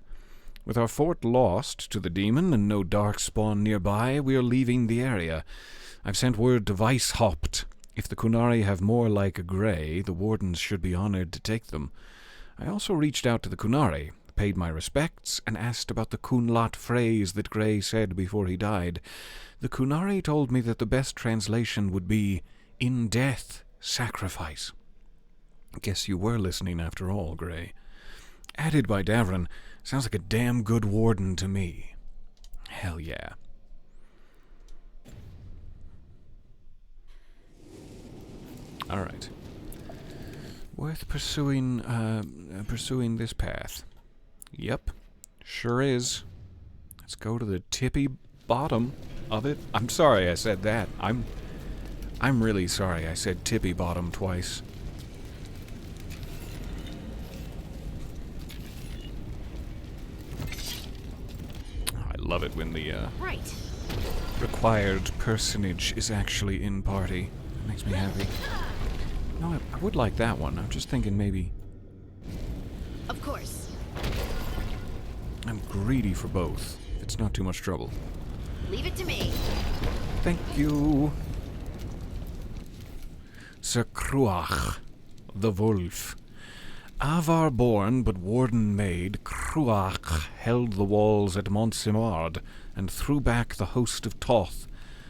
Speaker 1: With our fort lost to the demon and no darkspawn nearby, we are leaving the area. I've sent word to Weishaupt. If the Kunari have more like Gray, the wardens should be honored to take them. I also reached out to the Kunari, paid my respects, and asked about the Kunlat phrase that Gray said before he died. The Kunari told me that the best translation would be, "In death, sacrifice." Guess you were listening after all, Gray. Added by Davron, sounds like a damn good warden to me. Hell yeah. Alright. Worth pursuing this path. Yep, sure is. Let's go to the tippy bottom of it. I'm sorry I said that. I'm really sorry I said tippy bottom twice. I love it when the
Speaker 11: Right.
Speaker 1: required personage is actually in party. It makes me happy. No, I would like that one. I'm just thinking maybe...
Speaker 11: Of course.
Speaker 1: I'm greedy for both, if it's not too much trouble.
Speaker 11: Leave it to me.
Speaker 1: Thank you. Sir Kruach, the wolf. Avar-born but warden maid, Cruach held the walls at Mont-Simard and threw back the host of Toth.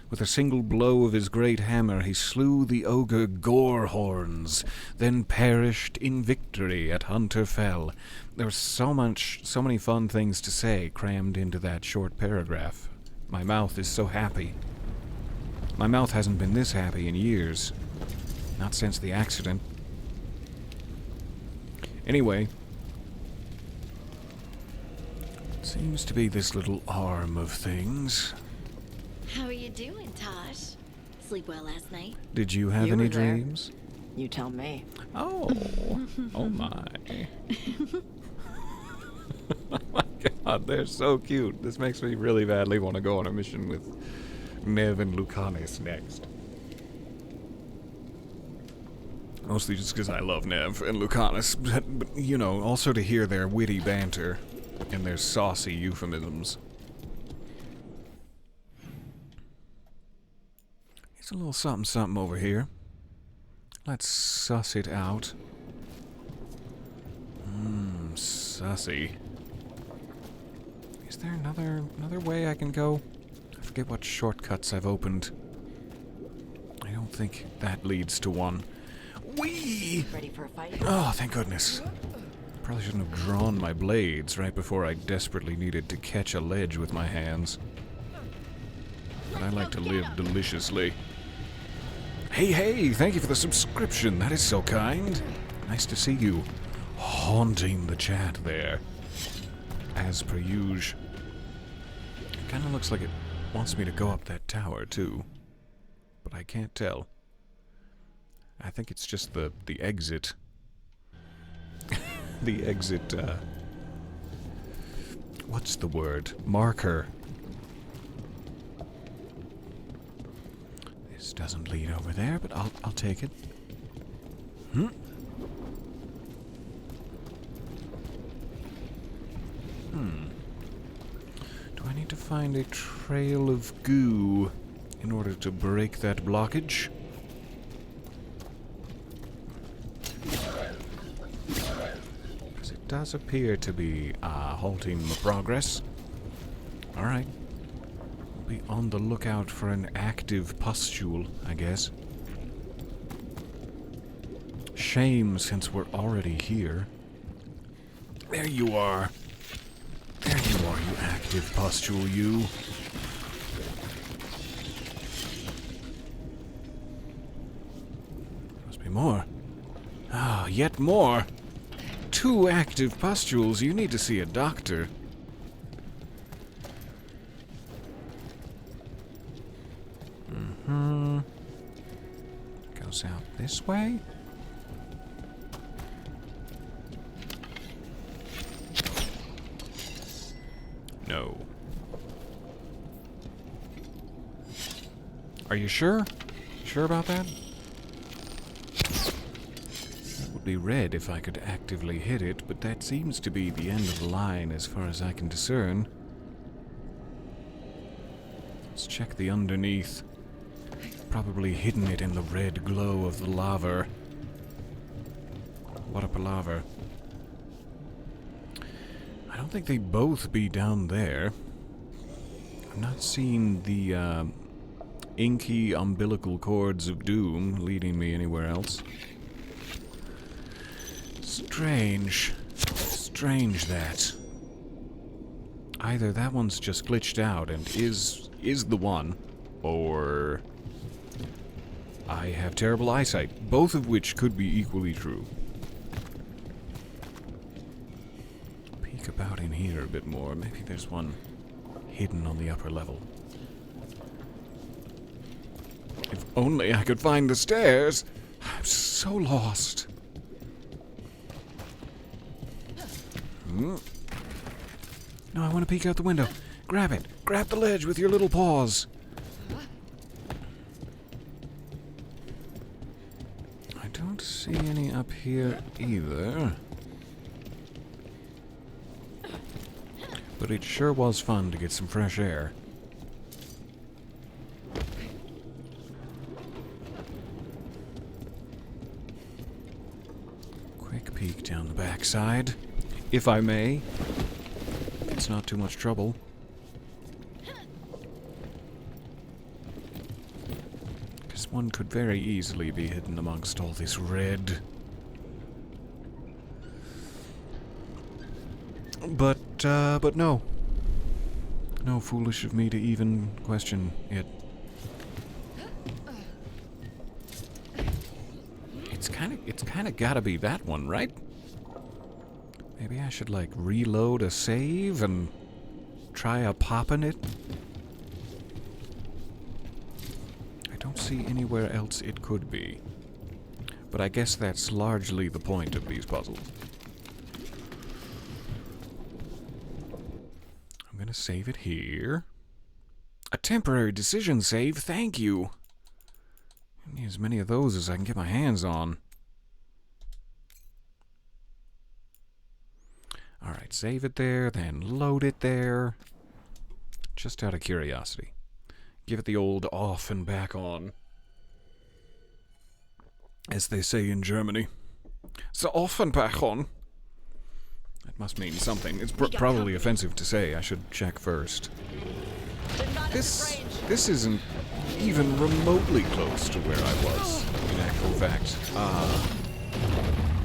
Speaker 1: With a single blow of his great hammer he slew the ogre Gorehorns, then perished in victory at Hunter Fell. There was so many fun things to say crammed into that short paragraph. My mouth is so happy. My mouth hasn't been this happy in years. Not since the accident. Anyway, seems to be this little arm of things.
Speaker 11: How are you doing, Tosh? Sleep well last night?
Speaker 1: Did you have
Speaker 4: You
Speaker 1: any
Speaker 4: were there.
Speaker 1: dreams?
Speaker 4: You tell me.
Speaker 1: Oh, oh my. Oh my god, they're so cute. This makes me really badly want to go on a mission with Nev and Lucanus next. Mostly just because I love Nev and Lucanus, but, you know, also to hear their witty banter and their saucy euphemisms. There's a little something over here. Let's suss it out. Sussy. Is there another way I can go? I forget what shortcuts I've opened. I don't think that leads to one. Whee!
Speaker 9: Ready for a fight?
Speaker 1: Oh, thank goodness. Probably shouldn't have drawn my blades right before I desperately needed to catch a ledge with my hands. But I like to live deliciously. Hey, thank you for the subscription. That is so kind. Nice to see you. Haunting the chat there. As per usual. It kind of looks like it wants me to go up that tower, too. But I can't tell. I think it's just the exit. The exit, what's the word? Marker. This doesn't lead over there, but I'll take it. Do I need to find a trail of goo in order to break that blockage? Because it does appear to be halting the progress. Alright. We'll be on the lookout for an active pustule, I guess. Shame, since we're already here. There you are. There you are, you active pustule, you. Must be more. Ah, yet more. 2 active pustules. You need to see a doctor. Goes out this way. No. Are you sure? Sure about that? That would be red if I could actively hit it, but that seems to be the end of the line as far as I can discern. Let's check the underneath. Probably hidden it in the red glow of the lava. What a palaver. I don't think they'd both be down there. I'm not seeing the inky umbilical cords of doom leading me anywhere else. Strange. Strange that. Either that one's just glitched out and is the one, or I have terrible eyesight, both of which could be equally true. Peek about in here a bit more. Maybe there's one hidden on the upper level. If only I could find the stairs! I'm so lost. No, I want to peek out the window. Grab it. Grab the ledge with your little paws. I don't see any up here either. But it sure was fun to get some fresh air. Quick peek down the backside, if I may. It's not too much trouble. Because one could very easily be hidden amongst all this red. But no. No, foolish of me to even question it. It's kinda gotta be that one, right? Maybe I should, like, reload a save and try a poppin' it? I don't see anywhere else it could be. But I guess that's largely the point of these puzzles. I'm gonna save it here. A temporary decision save, thank you! I need as many of those as I can get my hands on. Alright, save it there, then load it there. Just out of curiosity. Give it the old off and back on. As they say in Germany. So off and back on. That must mean something. It's probably offensive to say. I should check first. This isn't even remotely close to where I was, in actual fact.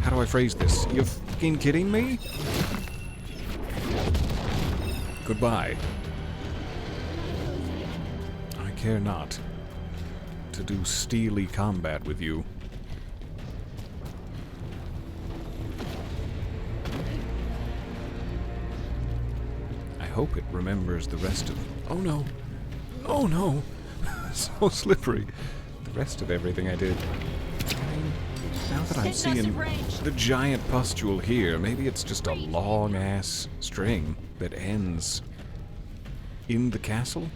Speaker 1: How do I phrase this? You fucking kidding me? Goodbye. I care not to do steely combat with you. I hope it remembers the rest of... Oh no! Oh no! So slippery. The rest of everything I did. Now that I'm seeing the giant pustule here, maybe it's just a long-ass string that ends in the castle?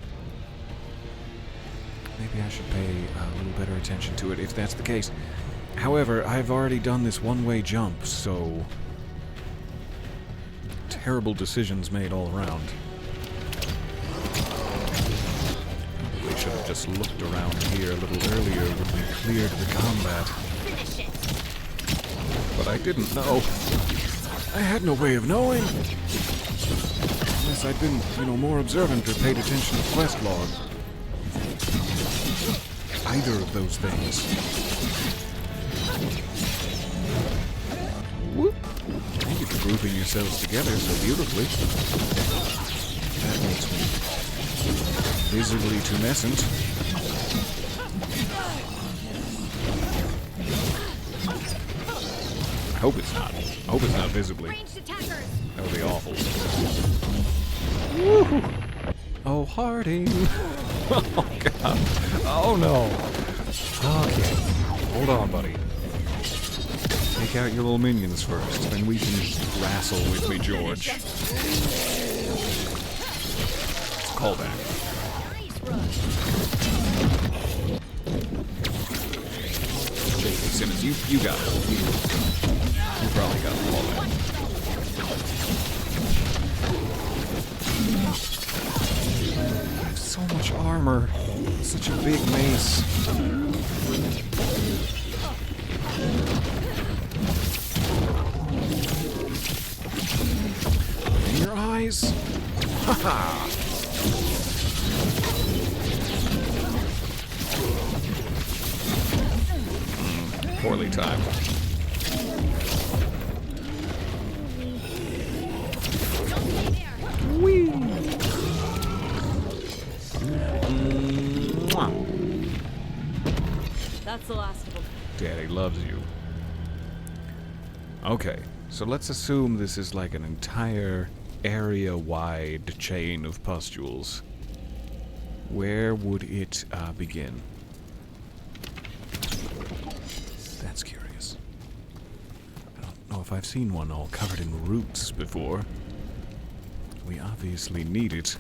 Speaker 1: Maybe I should pay a little better attention to it if that's the case. However, I've already done this one-way jump, so... terrible decisions made all around. We should have just looked around here a little earlier when we cleared the combat. But I didn't know. I had no way of knowing. Unless I'd been, more observant or paid attention to the quest log. Either of those things. Whoop. Thank you for grouping yourselves together so beautifully. That makes me visibly tumescent. I hope it's not. I hope it's not visibly. That would be awful. Woo! Oh, Harding! Oh, God. Oh, no. Okay. Hold on, buddy. Take out your little minions first, then we can wrestle with me, George. Call back. J.K. Simmons, you got it. You probably got the call back. I have so much armor. Such a big mace. In your eyes. Haha. Poorly timed. Whee!
Speaker 11: That's the last of them.
Speaker 1: Daddy loves you. Okay, so let's assume this is like an entire area-wide chain of pustules. Where would it begin? That's curious. I don't know if I've seen one all covered in roots before. We obviously need it.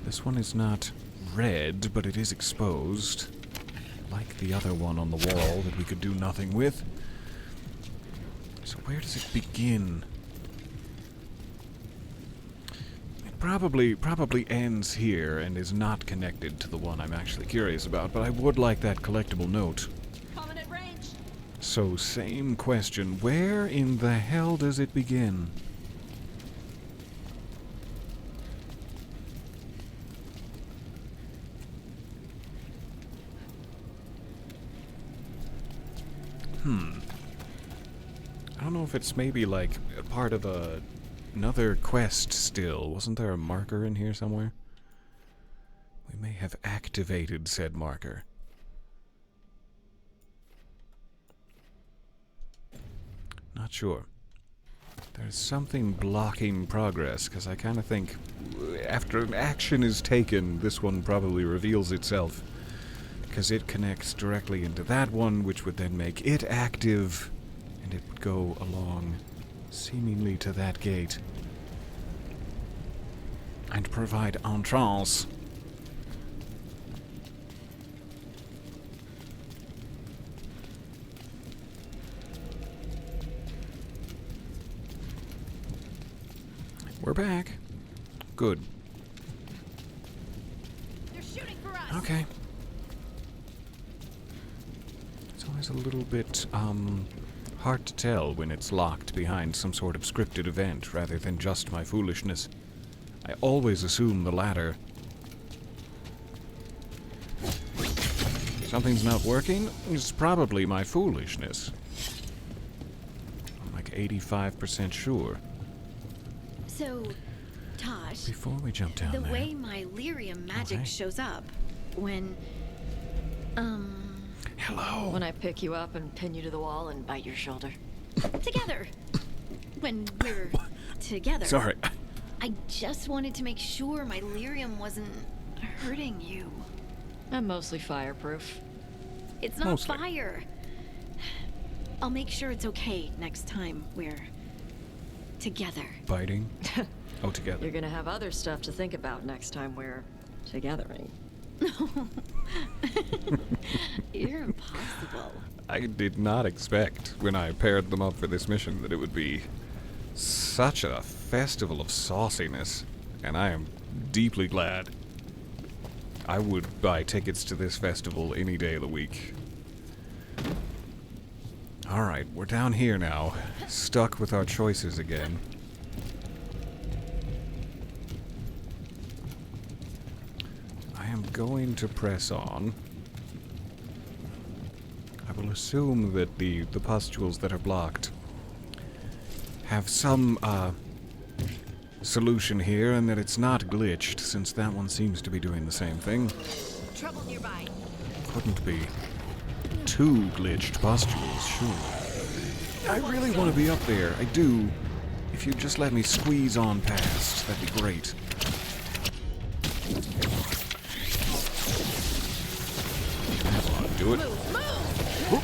Speaker 1: This one is not red, but it is exposed. Like the other one on the wall that we could do nothing with. So where does it begin? It probably ends here and is not connected to the one I'm actually curious about, but I would like that collectible note. So, same question. Where in the hell does it begin? I don't know if it's maybe like a part of another quest still. Wasn't there a marker in here somewhere? We may have activated said marker. Not sure. There's something blocking progress, because I kind of think after action is taken, this one probably reveals itself. Because it connects directly into that one, which would then make it active, and it would go along seemingly to that gate. And provide entrance. We're back. Good.
Speaker 11: They're shooting for us.
Speaker 1: Okay. It's always a little bit, hard to tell when it's locked behind some sort of scripted event rather than just my foolishness. I always assume the latter. Something's not working? It's probably my foolishness. I'm like 85% sure.
Speaker 11: So, Tosh,
Speaker 1: Before we jump down
Speaker 11: the
Speaker 1: there...
Speaker 11: way my lyrium magic
Speaker 1: Okay.
Speaker 11: shows up when,
Speaker 1: Hello.
Speaker 9: When I pick you up and pin you to the wall and bite your shoulder.
Speaker 11: together. When we're together.
Speaker 1: Sorry.
Speaker 11: I just wanted to make sure my lyrium wasn't hurting you.
Speaker 9: I'm mostly fireproof.
Speaker 11: It's not
Speaker 1: Mostly.
Speaker 11: fire. I'll make sure it's okay next time we're together.
Speaker 1: Biting? Oh, together.
Speaker 9: You're gonna have other stuff to think about next time we're togethering.
Speaker 11: You're impossible.
Speaker 1: I did not expect, when I paired them up for this mission, that it would be such a festival of sauciness, and I am deeply glad. I would buy tickets to this festival any day of the week. Alright, we're down here now, stuck with our choices again. I am going to press on. I will assume that the pustules that are blocked have some, solution here, and that it's not glitched, since that one seems to be doing the same thing.
Speaker 11: Trouble nearby.
Speaker 1: Couldn't be two glitched pustules, sure. I really want to be up there, I do. If you'd just let me squeeze on past, that'd be great. Come on, do it. Whoop.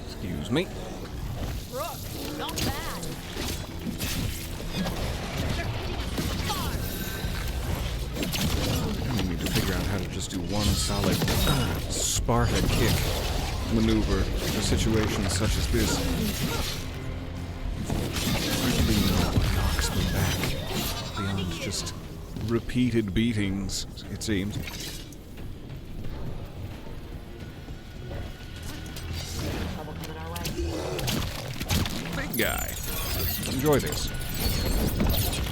Speaker 1: Excuse me.
Speaker 11: Not bad.
Speaker 1: I need to figure out how to just do one solid Sparta kick maneuver for situations such as this. Really know what knocks me back beyond just repeated beatings, it seems.
Speaker 9: Trouble coming our way.
Speaker 1: Big guy. Enjoy this.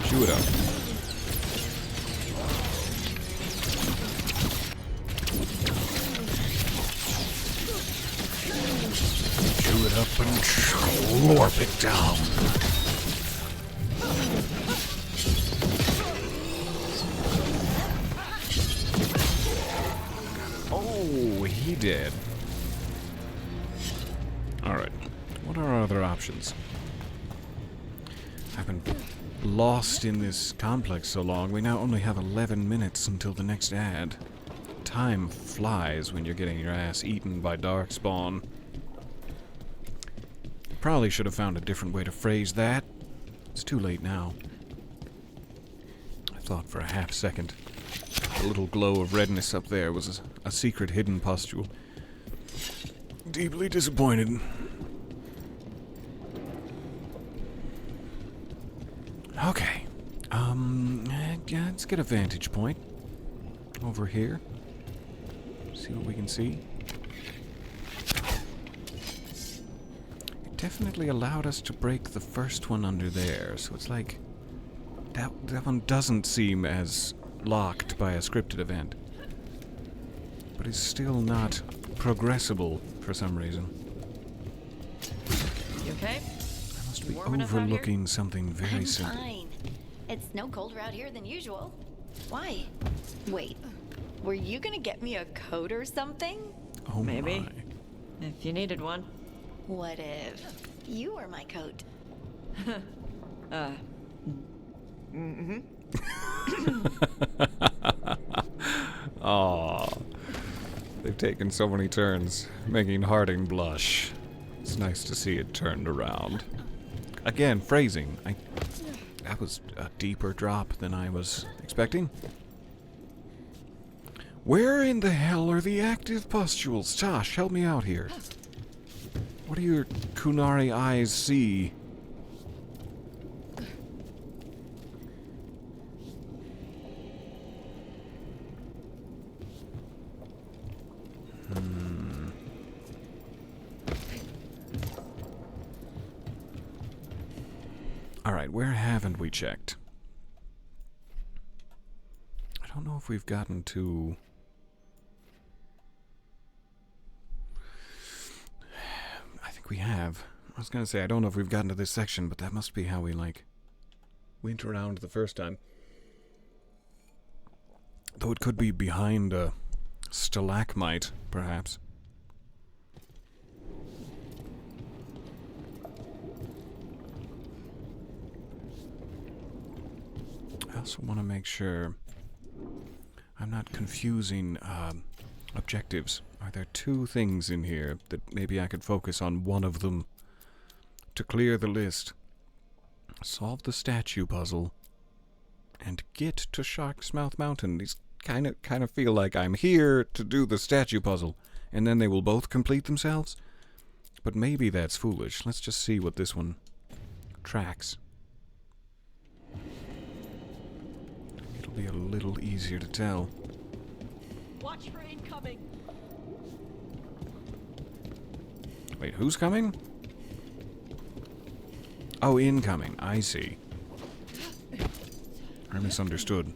Speaker 1: Chew it up. Chew it up and slurp it down. Oh, he did. Alright. What are our other options? I've been lost in this complex so long, we now only have 11 minutes until the next ad. Time flies when you're getting your ass eaten by Darkspawn. Probably should have found a different way to phrase that. It's too late now. I thought for a half second the little glow of redness up there was a secret hidden pustule. Deeply disappointed. Okay. Yeah, let's get a vantage point over here. See what we can see. definitely allowed us to break the first one under there, so it's like that one doesn't seem as locked by a scripted event, but is still not progressible for some reason.
Speaker 9: You okay?
Speaker 1: I must be
Speaker 9: Warm enough out here?
Speaker 1: overlooking something very
Speaker 11: I'm
Speaker 1: simple.
Speaker 11: fine. It's no colder out here than usual. Why? Wait, were you gonna get me a coat or something?
Speaker 1: Oh
Speaker 9: Maybe.
Speaker 1: my.
Speaker 9: If you needed one.
Speaker 11: What if you were my coat?
Speaker 1: Aw. They've taken so many turns, making Harding blush. It's nice to see it turned around. Again, phrasing. That was a deeper drop than I was expecting. Where in the hell are the active pustules? Tosh, help me out here. What do your Kunari eyes see? Alright, where haven't we checked? I don't know if we've gotten to... I think we have. I was gonna say, I don't know if we've gotten to this section, but that must be how we, like, went around the first time. Though it could be behind a stalagmite, perhaps. I also want to make sure I'm not confusing objectives. Are there two things in here that maybe I could focus on one of them to clear the list? Solve the statue puzzle and get to Shark's Mouth Mountain. These kind of feel like I'm here to do the statue puzzle, and then they will both complete themselves. But maybe that's foolish. Let's just see what this one tracks. It'll be a little easier to tell.
Speaker 9: Watch for incoming.
Speaker 1: Wait, who's coming? Oh, incoming. I see. I misunderstood.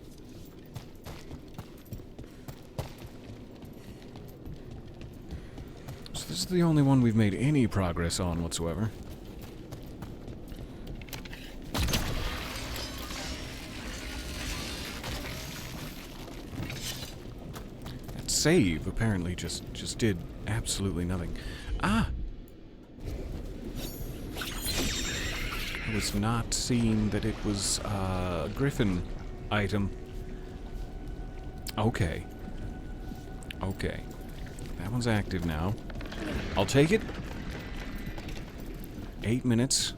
Speaker 1: So this is the only one we've made any progress on whatsoever. That save apparently just did absolutely nothing. Ah! I was not seeing that it was a Griffin item. Okay. Okay. That one's active now. I'll take it. 8 minutes.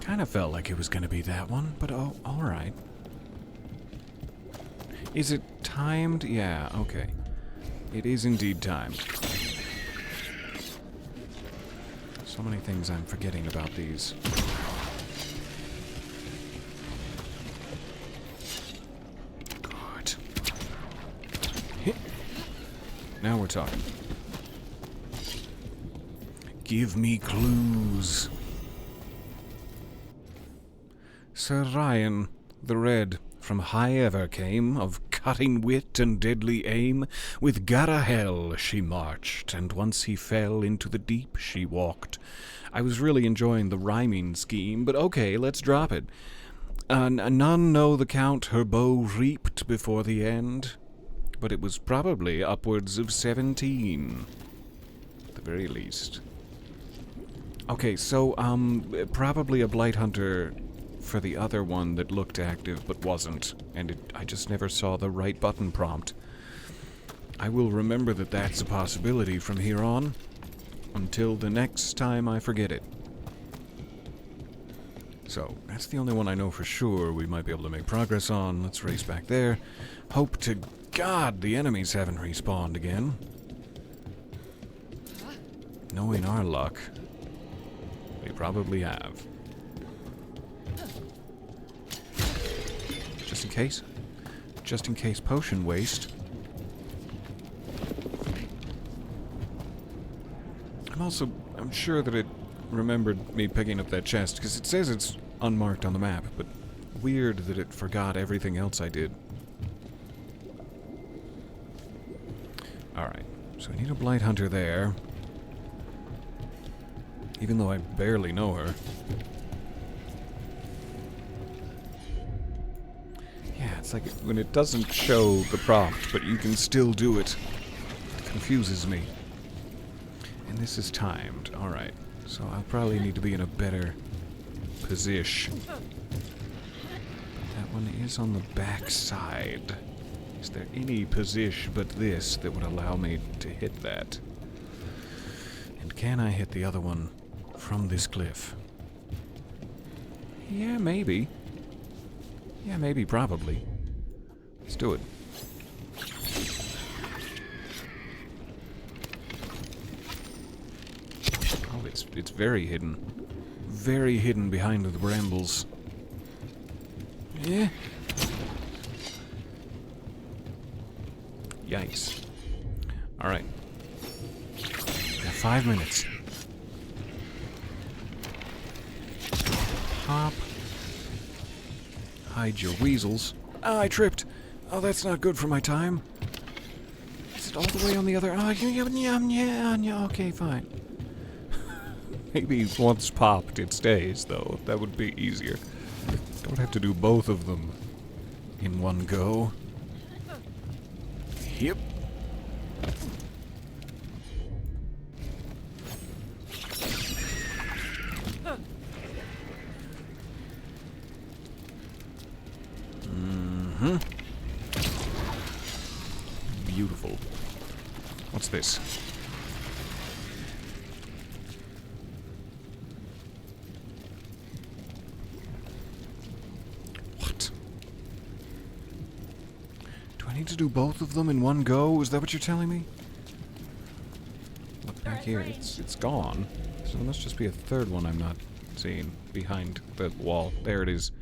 Speaker 1: Kind of felt like it was going to be that one, but oh, alright. Is it timed? Yeah, okay. It is indeed timed. So many things I'm forgetting about these. Good. Hit. Now we're talking. Give me clues. Sir Ryan, the Red, from high ever came, of cutting wit and deadly aim. With Garahel she marched, and once he fell into the deep she walked. I was really enjoying the rhyming scheme, but okay, let's drop it. None know the count her bow reaped before the end, but it was probably upwards of 17, at the very least. Okay, so, probably a Blight Hunter for the other one that looked active but wasn't, and I just never saw the right button prompt. I will remember that that's a possibility from here on, until the next time I forget it. So, that's the only one I know for sure we might be able to make progress on. Let's race back there. Hope to God the enemies haven't respawned again. Knowing our luck, they probably have. Just in case. Just in case potion waste. I'm sure that it remembered me picking up that chest, because it says it's unmarked on the map, but weird that it forgot everything else I did. Alright, so I need a Blight Hunter there. Even though I barely know her. Yeah, it's like when it doesn't show the prompt, but you can still do it. It confuses me. And this is timed. Alright, so I'll probably need to be in a better position. That one is on the back side. Is there any position but this that would allow me to hit that? And can I hit the other one from this cliff? Yeah, maybe. Yeah, maybe, probably. Let's do it. Oh, it's very hidden. Very hidden behind the brambles. Yeah. Yikes. Alright. Got 5 minutes. Hop. Hide your weasels. Ah, I tripped. Oh, that's not good for my time. Is it all the way on the other... Oh, yeah, okay, fine. Maybe once popped, it stays, though. That would be easier. Don't have to do both of them in one go. Yep. Mm-hmm. Beautiful. What's this? What? Do I need to do both of them in one go? Is that what you're telling me? Look back here. It's gone. So there must just be a third one I'm not seeing behind the wall. There it is.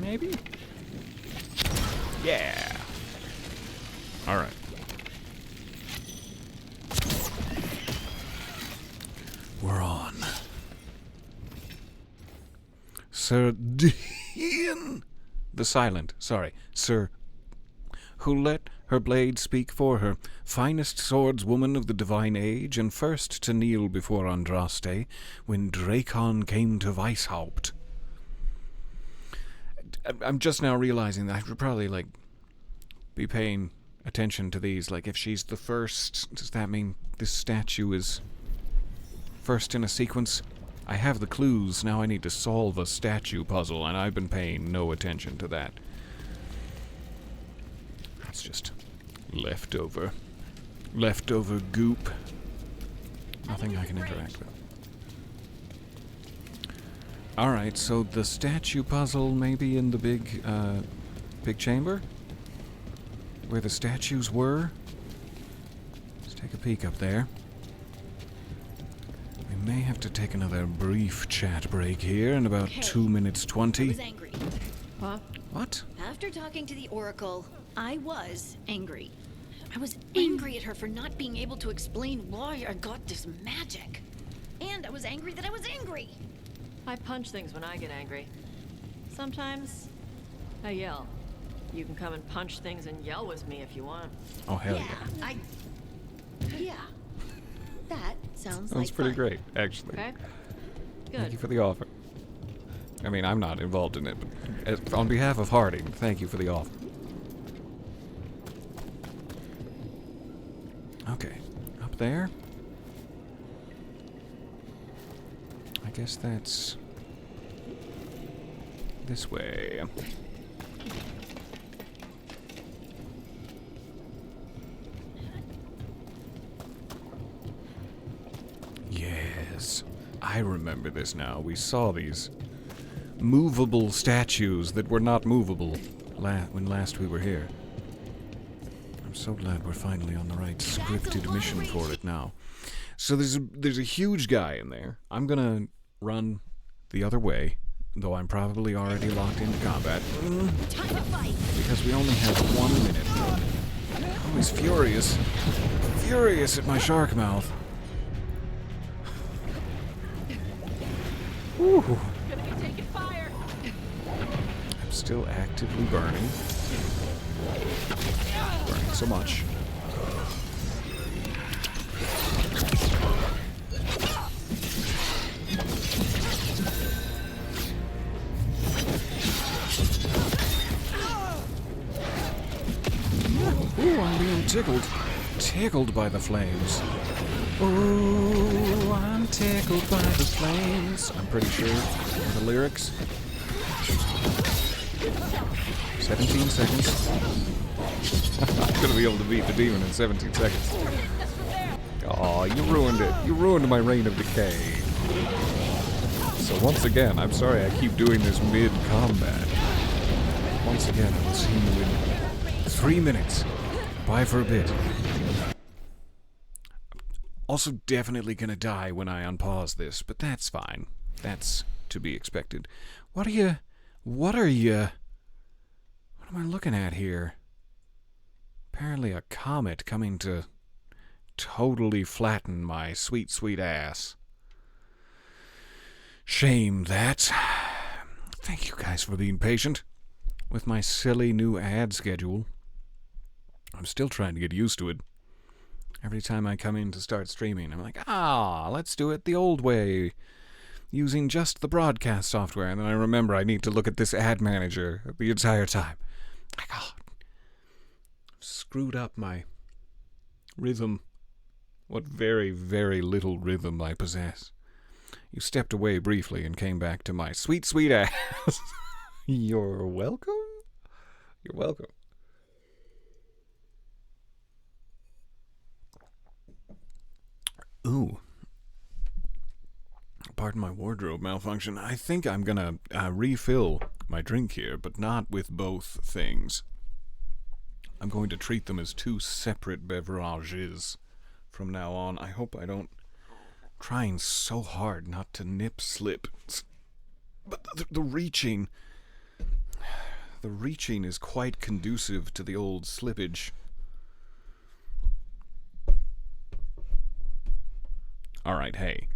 Speaker 1: Maybe? Yeah. Alright. We're on. Sir Dean the Silent, sorry, Sir, who let her blade speak for her, finest swordswoman of the divine age, and first to kneel before Andraste, when Drakon came to Weishaupt. I'm just now realizing that I should probably, like, be paying attention to these. Like, if she's the first, does that mean this statue is first in a sequence? I have the clues, now I need to solve a statue puzzle, and I've been paying no attention to that. It's just leftover goop. Nothing I can interact with. Alright, so the statue puzzle maybe in the big chamber? Where the statues were? Let's take a peek up there. We may have to take another brief chat break here in about 2 minutes 20.
Speaker 11: I was angry.
Speaker 2: Huh?
Speaker 1: What?
Speaker 11: After talking to the Oracle, I was angry. I was angry at her for not being able to explain why I got this magic. And I was angry that I was angry.
Speaker 9: I punch things when I get angry. Sometimes I yell. You can come and punch things and yell with me if you want.
Speaker 1: Oh, hell
Speaker 11: yeah. Yeah. That sounds
Speaker 1: That's
Speaker 11: like
Speaker 1: pretty
Speaker 11: fun.
Speaker 1: great, actually.
Speaker 9: Okay? Good.
Speaker 1: Thank you for the offer. I mean, I'm not involved in it, but on behalf of Harding, thank you for the offer. Okay, up there. I guess that's this way. Yes, I remember this now. We saw these movable statues that were not movable when last we were here. I'm so glad we're finally on the right scripted mission for it now. So there's a huge guy in there. I'm gonna run the other way though I'm probably already locked into combat.
Speaker 11: Time to fight.
Speaker 1: Because we only have 1 minute. I'm always furious at my shark mouth. Ooh.
Speaker 9: Gonna be taking fire.
Speaker 1: I'm still actively burning. Burning so much. Ooh, I'm being tickled by the flames. Ooh, I'm tickled by the flames. I'm pretty sure the lyrics. 17 seconds. I'm gonna be able to beat the demon in 17 seconds. Aw, you ruined it. You ruined my reign of decay. So once again, I'm sorry I keep doing this mid-combat. Once again, I will see you in 3 minutes. Bye for a bit. Also definitely gonna die when I unpause this, but that's fine. That's to be expected. What am I looking at here? Apparently a comet coming to totally flatten my sweet, sweet ass. Shame that. Thank you guys for being patient with my silly new ad schedule. I'm still trying to get used to it. Every time I come in to start streaming, I'm like, let's do it the old way, using just the broadcast software. And then I remember I need to look at this ad manager the entire time. Like, screwed up my rhythm. What very, very little rhythm I possess. You stepped away briefly and came back to my sweet, sweet ass. You're welcome? You're welcome. Ooh. Pardon my wardrobe malfunction. I think I'm gonna refill my drink here, but not with both things. I'm going to treat them as two separate beverages from now on. I hope I don't... Trying so hard not to nip slip. But the reaching... The reaching is quite conducive to the old slippage. Alright, hey.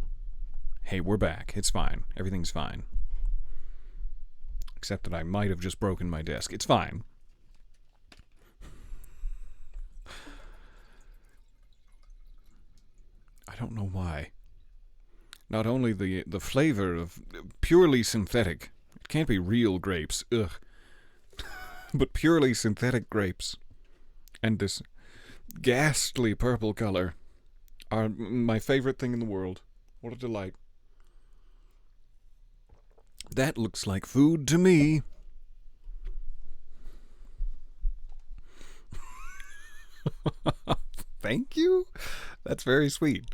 Speaker 1: Hey, we're back. It's fine. Everything's fine. Except that I might have just broken my desk. It's fine. I don't know why. Not only the flavor of purely synthetic. It can't be real grapes. Ugh. But purely synthetic grapes. And this ghastly purple color are my favorite thing in the world. What a delight. That looks like food to me. Thank you? That's very sweet.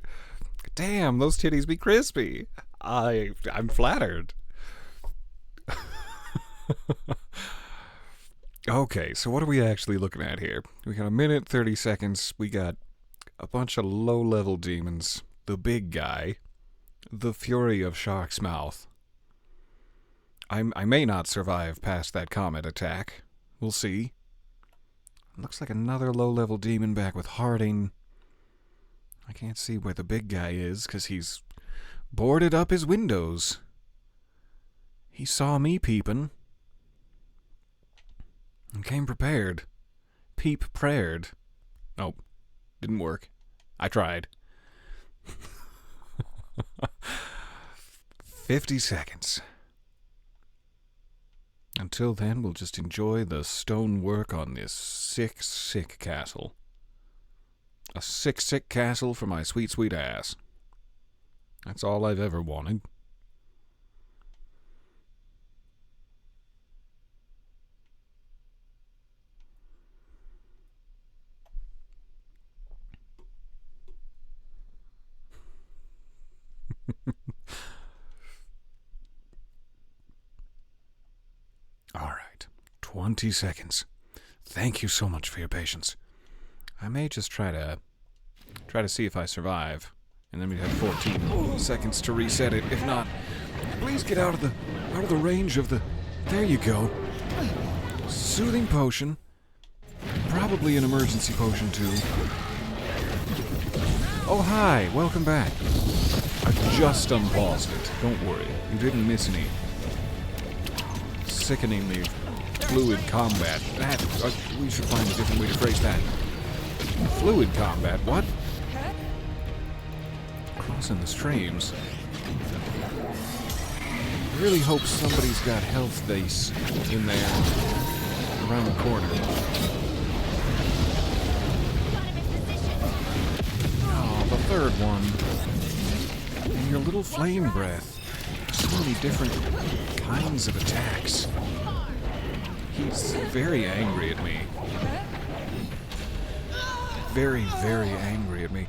Speaker 1: Damn, those titties be crispy. I'm flattered. Okay, so what are we actually looking at here? We got 1 minute, 30 seconds. We got a bunch of low-level demons. The big guy. The Fury of Shark's Mouth. I may not survive past that comet attack. We'll see. Looks like another low-level demon back with Harding. I can't see where the big guy is, because he's boarded up his windows. He saw me peeping. And came prepared. Peep-prared. Nope. Didn't work. I tried. 50 seconds. Until then, we'll just enjoy the stonework on this sick, sick castle. A sick, sick castle for my sweet, sweet ass. That's all I've ever wanted. All right, 20 seconds. Thank you so much for your patience. I may just try to see if I survive, and then we have 14 seconds to reset it. If not, please get out of the Out of the range of the... There you go. Soothing potion. Probably an emergency potion, too. Oh, hi. Welcome back. I just unpaused it. Don't worry. You didn't miss any sickeningly fluid combat. We should find a different way to phrase that. Fluid combat? What? Crossing the streams. I really hope somebody's got health base in there around the corner. Oh, the third one. And your little flame breath. So many different kinds of attacks. He's very angry at me. Very, very angry at me.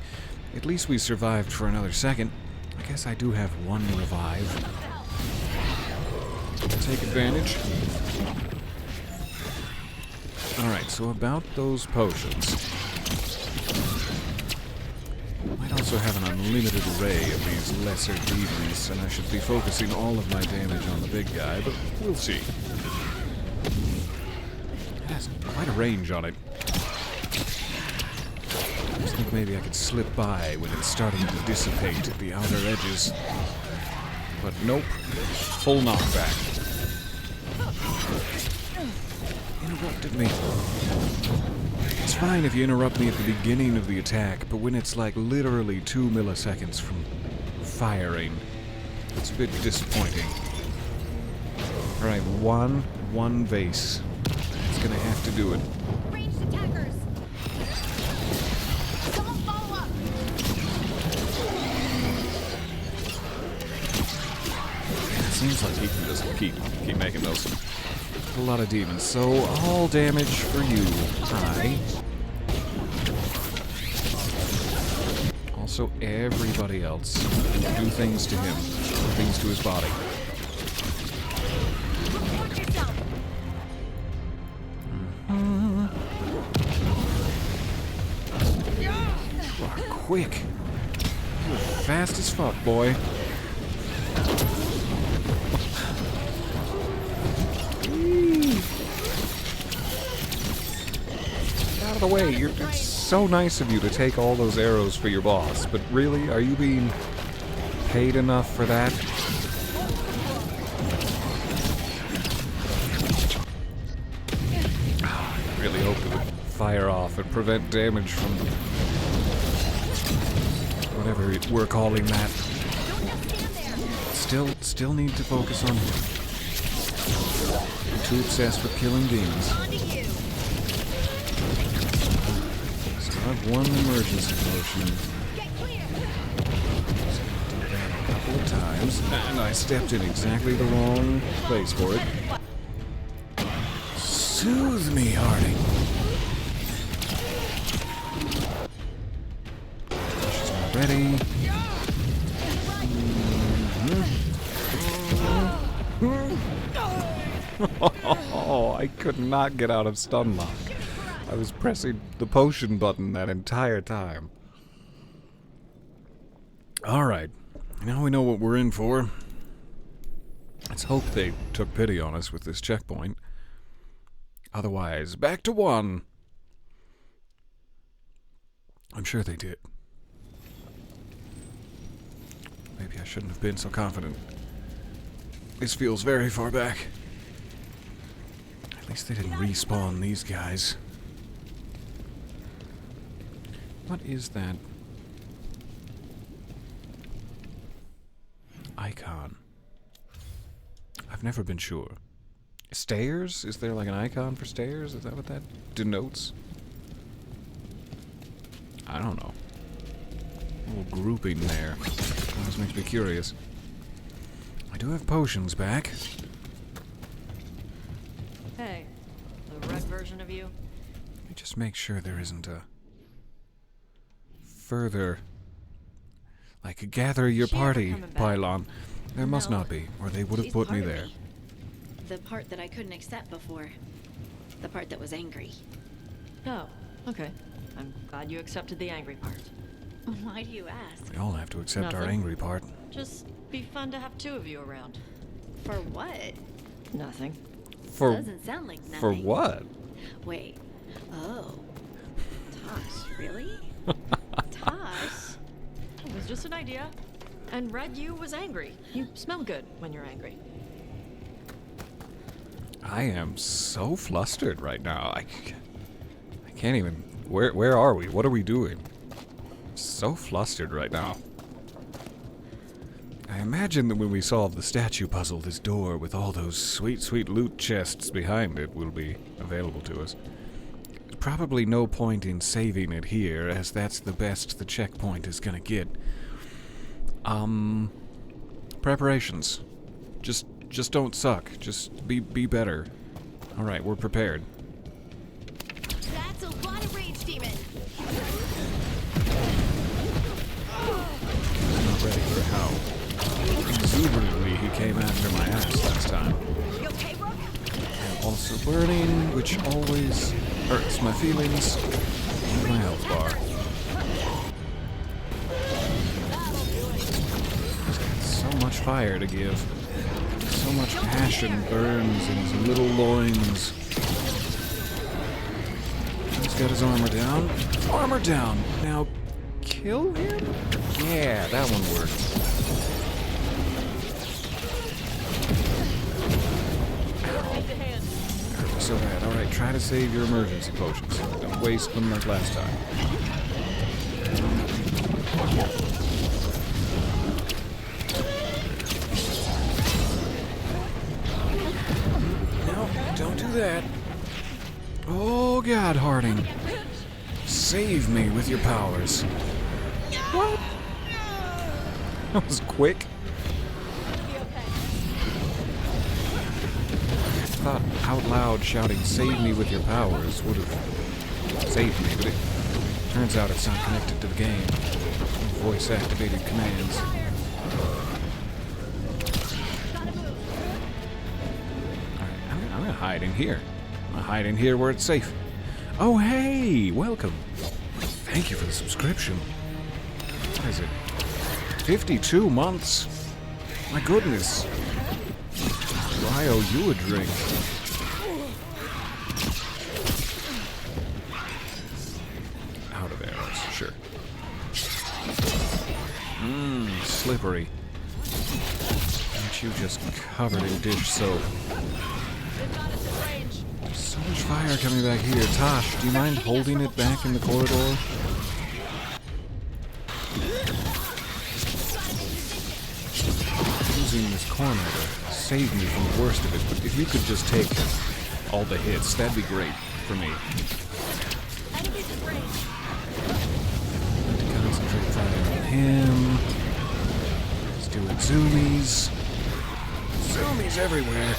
Speaker 1: At least we survived for another second. I guess I do have one revive. Take advantage. Alright, so about those potions. Might also have an unlimited array of these lesser demons, and I should be focusing all of my damage on the big guy, but we'll see. It has quite a range on it. I just think maybe I could slip by when it's starting to dissipate at the outer edges. But nope. Full knockback. Interrupted me. It's fine if you interrupt me at the beginning of the attack, but when it's like literally 2 milliseconds from firing, it's a bit disappointing. Alright, one vase. It's gonna have to do it.
Speaker 11: Ranged attackers! Someone follow up!
Speaker 1: It seems like he can just keep making those. A lot of demons, so all damage for you. Hi. Also, everybody else. Do things to him. Things to his body. You are quick. You're fast as fuck, boy. Out of the way. It's so nice of you to take all those arrows for your boss, but really, are you being paid enough for that? I really hoped it would fire off and prevent damage from whatever we're calling that. Still need to focus on him. I'm too obsessed with killing demons. I've one emergency potion. Did that a couple of times, and I stepped in exactly the wrong place for it. Soothe me, Harding. She's not ready. Oh, I could not get out of stun lock. I was pressing the potion button that entire time. Alright, now we know what we're in for. Let's hope they took pity on us with this checkpoint. Otherwise, back to 1. I'm sure they did. Maybe I shouldn't have been so confident. This feels very far back. At least they didn't respawn these guys. What is that icon? I've never been sure. Stairs? Is there like an icon for stairs? Is that what that denotes? I don't know. A little grouping there. Always makes me curious. I do have potions back.
Speaker 9: Hey, the red version of you?
Speaker 1: Let me just make sure there isn't a further, like, gather your party pylon. There must not be, or they would have put me there.
Speaker 11: The part that I couldn't accept before. The part that was angry.
Speaker 9: Oh, okay. I'm glad you accepted the angry part.
Speaker 11: Why do you ask?
Speaker 1: We all have to accept our angry part.
Speaker 9: Just be fun to have 2 of you around.
Speaker 11: For what?
Speaker 9: Nothing.
Speaker 1: For
Speaker 11: Doesn't sound like nothing.
Speaker 1: for what?
Speaker 11: Wait. Oh. Tosh, really? Tosh?
Speaker 9: It was just an idea. And Red, you was angry. You smell good when you're angry.
Speaker 1: I am so flustered right now. I can't even. Where are we? What are we doing? So flustered right now. I imagine that when we solve the statue puzzle, this door with all those sweet, sweet loot chests behind it will be available to us. Probably no point in saving it here, as that's the best the checkpoint is gonna get. Preparations. Just don't suck. Just be better. Alright, we're prepared.
Speaker 11: That's a lot of rage, demon.
Speaker 1: Not ready for how exuberantly he came after my ass last time.
Speaker 11: You okay, Brooke?
Speaker 1: I'm also burning, which always hurts my feelings and my health bar. He's got so much fire to give. So much passion burns in his little loins. He's got his armor down. Armor down! Now, kill him? Yeah, that one worked. Hurt me so bad. Alright, try to save your emergency potions. Don't waste them like last time. No, don't do that. Oh God, Harding. Save me with your powers. What? That was quick. I thought out loud shouting, "Save me with your powers," would have saved me, but it turns out it's not connected to the game. Voice-activated commands. Alright, I'm gonna hide in here. I'm gonna hide in here where it's safe. Oh, hey! Welcome. Thank you for the subscription. What is it? 52 months? My goodness. I owe you a drink. Out of arrows, sure. Slippery. Aren't you just covered in dish soap? There's so much fire coming back here. Tosh, do you mind holding it back in the corridor? Using this corner to save me from the worst of it, but if you could just take all the hits, that'd be great for me. Need to concentrate fire on him. Let's do it. Zoomies. Zoomies everywhere.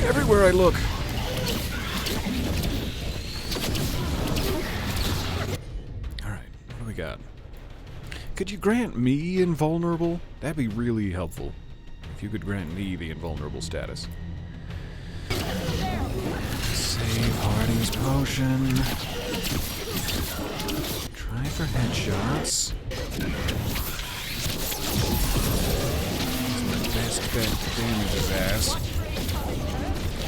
Speaker 1: Everywhere I look. Alright, what do we got? Could you grant me invulnerable? That'd be really helpful. If you could grant me the invulnerable status. Save Harding's potion. Try for headshots. He's my best bet to damage his ass. At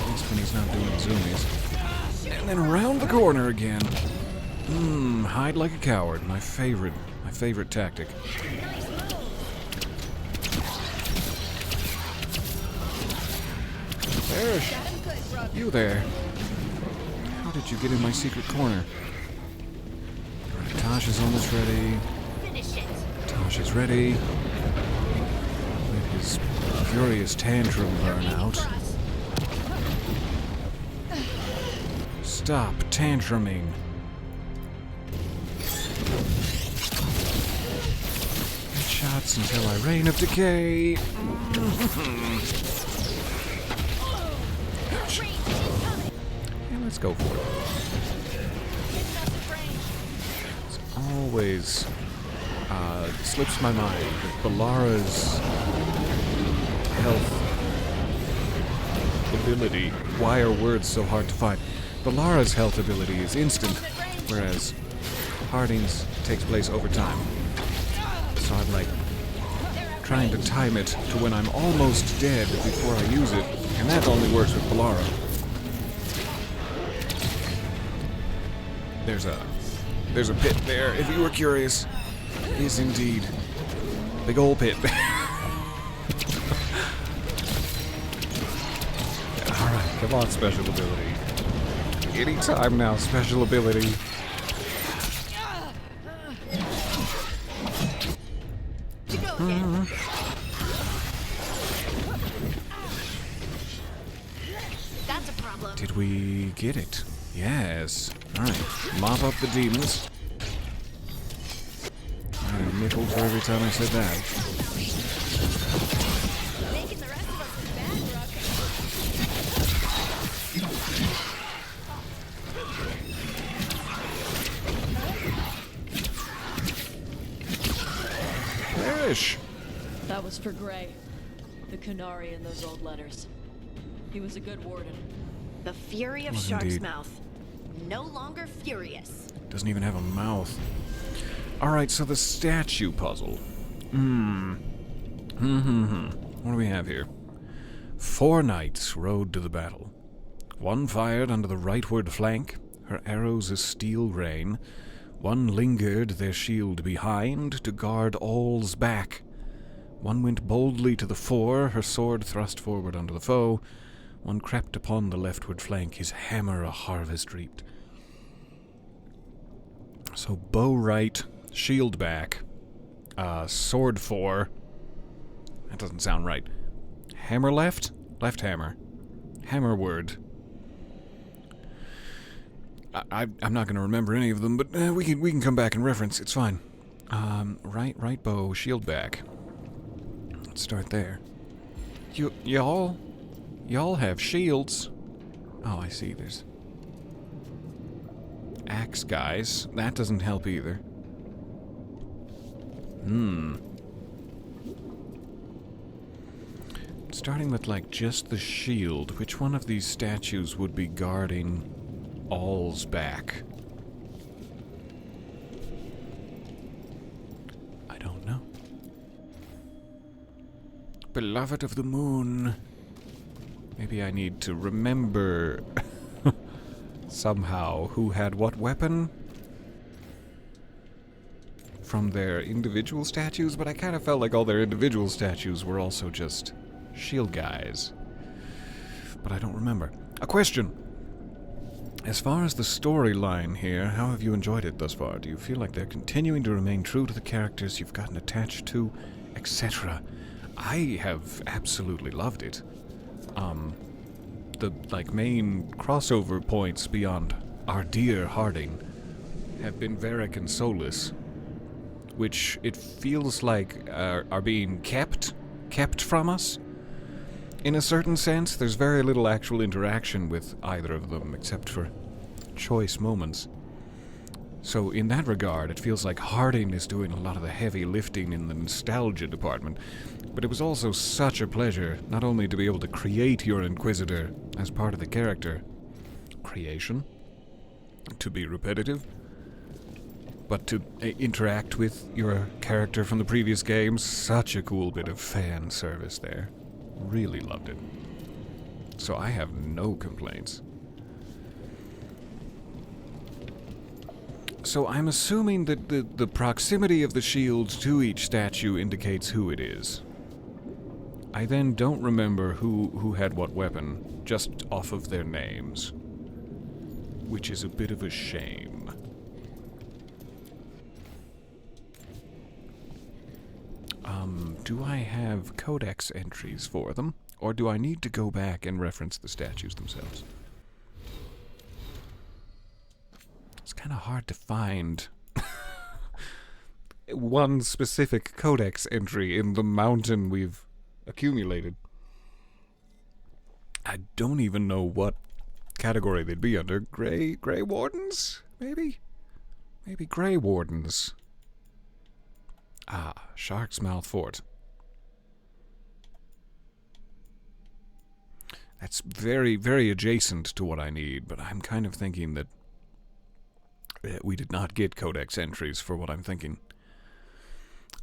Speaker 1: least when he's not doing zoomies. And then around the corner again. Hide like a coward. My favorite tactic. Perish! You there. How did you get in my secret corner? Alright, Tosh is almost ready. Tosh is ready. Let his furious tantrum burn out. Stop tantruming. Shots until I reign of decay. Yeah, let's go for it. It's always slips my mind that Ballara's health ability. Why are words so hard to find? Ballara's health ability is instant, whereas Harding's takes place over time. So I'm like trying to time it to when I'm almost dead before I use it, and that only works with Polara. There's a pit there, if you were curious. Is indeed. Big ol' pit. Alright, come on, special ability. Anytime now, special ability.
Speaker 11: That's a problem.
Speaker 1: Did we get it? Yes. Alright, mop up the demons. I had a nickel for every time I said that.
Speaker 11: Making the rest of us look bad, Rook.
Speaker 1: Perish!
Speaker 9: That was for Gray. The Canary in those old letters. He was a good warden.
Speaker 2: The fury of
Speaker 1: Was
Speaker 2: Shark's
Speaker 1: indeed.
Speaker 2: Mouth. No longer furious.
Speaker 1: Doesn't even have a mouth. Alright, so the statue puzzle. What do we have here? 4 knights rode to the battle. 1 fired under the rightward flank, her arrows a steel rain. 1 lingered their shield behind to guard all's back. 1 went boldly to the fore, her sword thrust forward under the foe. 1 crept upon the leftward flank, his hammer a harvest reaped. So bow right, shield back, sword fore. That doesn't sound right. Hammer left, left hammer, hammerward. I'm not going to remember any of them, but we can come back and reference. It's fine. Right bow, shield back. Let's start there. Y'all have shields. Oh, I see. There's axe guys. That doesn't help either. Starting with like just the shield, which one of these statues would be guarding all's back? I don't know. Beloved of the moon. Maybe I need to remember somehow who had what weapon from their individual statues, but I kind of felt like all their individual statues were also just shield guys. But I don't remember. A question. As far as the storyline here, how have you enjoyed it thus far? Do you feel like they're continuing to remain true to the characters you've gotten attached to, etc.? I have absolutely loved it. The main crossover points beyond our dear Harding have been Varric and Solus, which it feels like are being kept from us. In a certain sense, there's very little actual interaction with either of them, except for choice moments. So in that regard, it feels like Harding is doing a lot of the heavy lifting in the nostalgia department. But it was also such a pleasure, not only to be able to create your Inquisitor as part of the character creation, to be repetitive, but to interact with your character from the previous games. Such a cool bit of fan service there. Really loved it. So I have no complaints. So I'm assuming that the proximity of the shield to each statue indicates who it is. I then don't remember who had what weapon, just off of their names, which is a bit of a shame. Do I have codex entries for them, or do I need to go back and reference the statues themselves? It's kind of hard to find one specific codex entry in the mountain we've accumulated. I don't even know what category they'd be under. Grey Wardens? Maybe Grey Wardens. Ah, Shark's Mouth Fort. That's very, very adjacent to what I need, but I'm kind of thinking that we did not get codex entries for what I'm thinking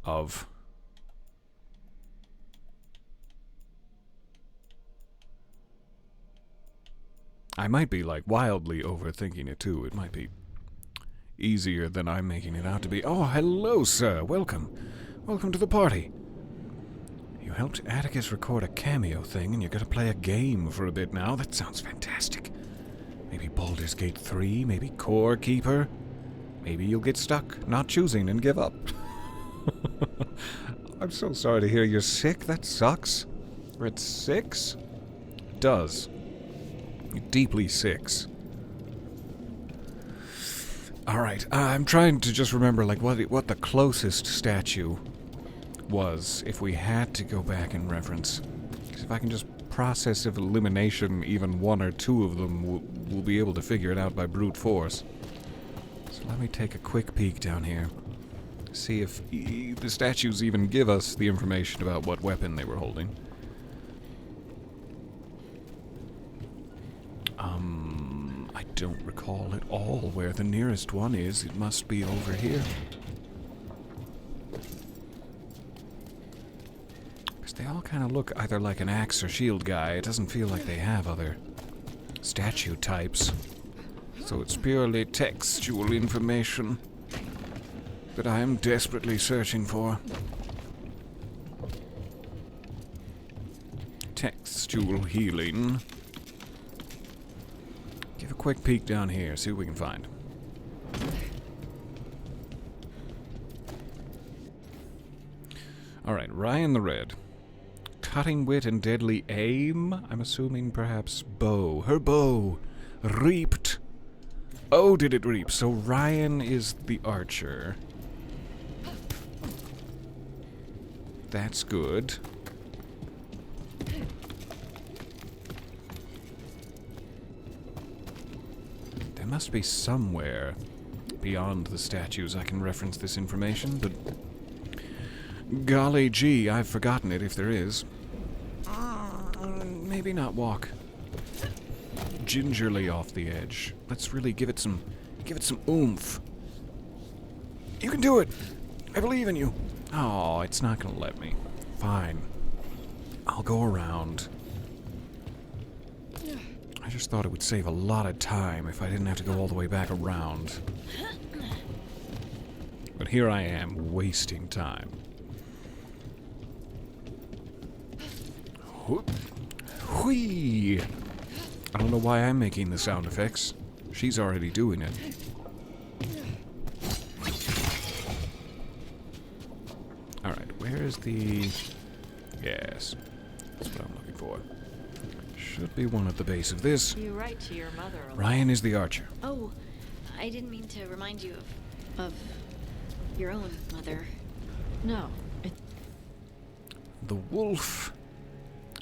Speaker 1: of. I might be, like, wildly overthinking it, too. It might be easier than I'm making it out to be. Oh, hello, sir. Welcome. Welcome to the party. You helped Atticus record a cameo thing, and you're going to play a game for a bit now? That sounds fantastic. Maybe Baldur's Gate 3, maybe Core Keeper. Maybe you'll get stuck not choosing and give up. I'm so sorry to hear you're sick. That sucks. We're at 6? It does. You're deeply sick. Alright, I'm trying to just remember, like, what the closest statue was if we had to go back and reference. Because if I can just process of elimination even one or two of them, we'll be able to figure it out by brute force. So let me take a quick peek down here. See if the statues even give us the information about what weapon they were holding. I don't recall at all where the nearest one is. It must be over here. Because they all kind of look either like an axe or shield guy. It doesn't feel like they have other statue types. So it's purely textual information that I am desperately searching for. Textual healing. Give a quick peek down here, see what we can find. Alright, Ryan the Red. Cutting wit and deadly aim? I'm assuming perhaps bow. Her bow reaped. Oh, did it reap? So Ryan is the archer. That's good. There must be somewhere beyond the statues I can reference this information, but golly gee, I've forgotten it if there is. Maybe not walk gingerly off the edge. Let's really give it some oomph. You can do it! I believe in you! Oh, it's not gonna let me. Fine. I'll go around. I just thought it would save a lot of time if I didn't have to go all the way back around. But here I am, wasting time. Whoop. Whee! I don't know why I'm making the sound effects. She's already doing it. Alright, where's the... Yes, that's what I'm looking for. Should be one at the base of this.
Speaker 9: You write to your mother a lot.
Speaker 1: Ryan is the archer.
Speaker 11: Oh, I didn't mean to remind you of your own mother.
Speaker 9: No.
Speaker 1: The wolf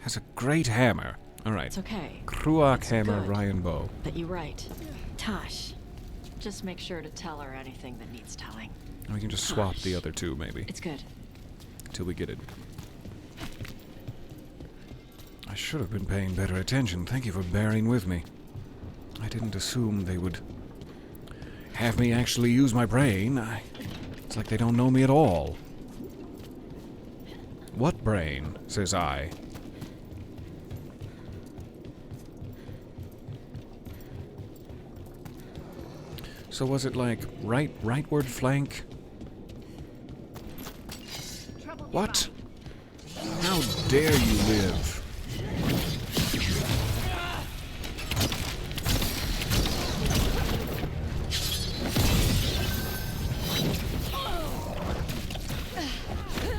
Speaker 1: has a great hammer. Alright.
Speaker 9: It's okay.
Speaker 1: Kruak
Speaker 9: It's
Speaker 1: hammer,
Speaker 9: good
Speaker 1: Ryan bow.
Speaker 9: that you write.
Speaker 11: Tosh.
Speaker 9: Just make sure to tell her anything that needs telling.
Speaker 1: And we can just swap the other two, maybe.
Speaker 9: It's good.
Speaker 1: Till we get it. I should have been paying better attention. Thank you for bearing with me. I didn't assume they would have me actually use my brain. It's like they don't know me at all. What brain? Says I. So was it like rightward flank? What? How dare you live?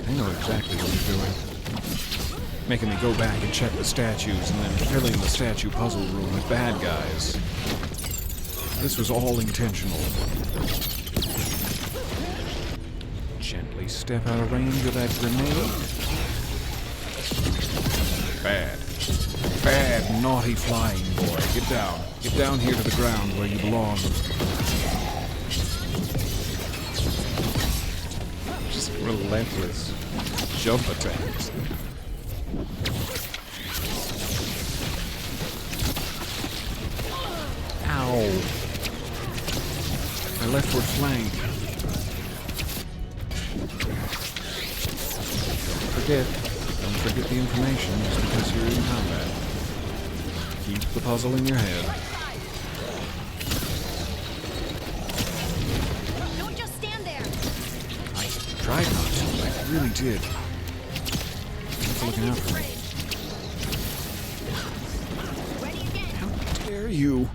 Speaker 1: I know exactly what you're doing. Making me go back and check the statues and then filling the statue puzzle room with bad guys. This was all intentional. Gently step out of range of that grenade. Bad. Bad, naughty flying boy. Get down. Get down here to the ground where you belong. Just relentless jump attacks. Ow. My leftward flank. Don't forget the information just because you're in combat. Keep the puzzle in your head.
Speaker 11: Don't just stand there.
Speaker 1: I tried not to. I really did. Thanks for looking out for me.
Speaker 11: Ready again.
Speaker 1: How dare you?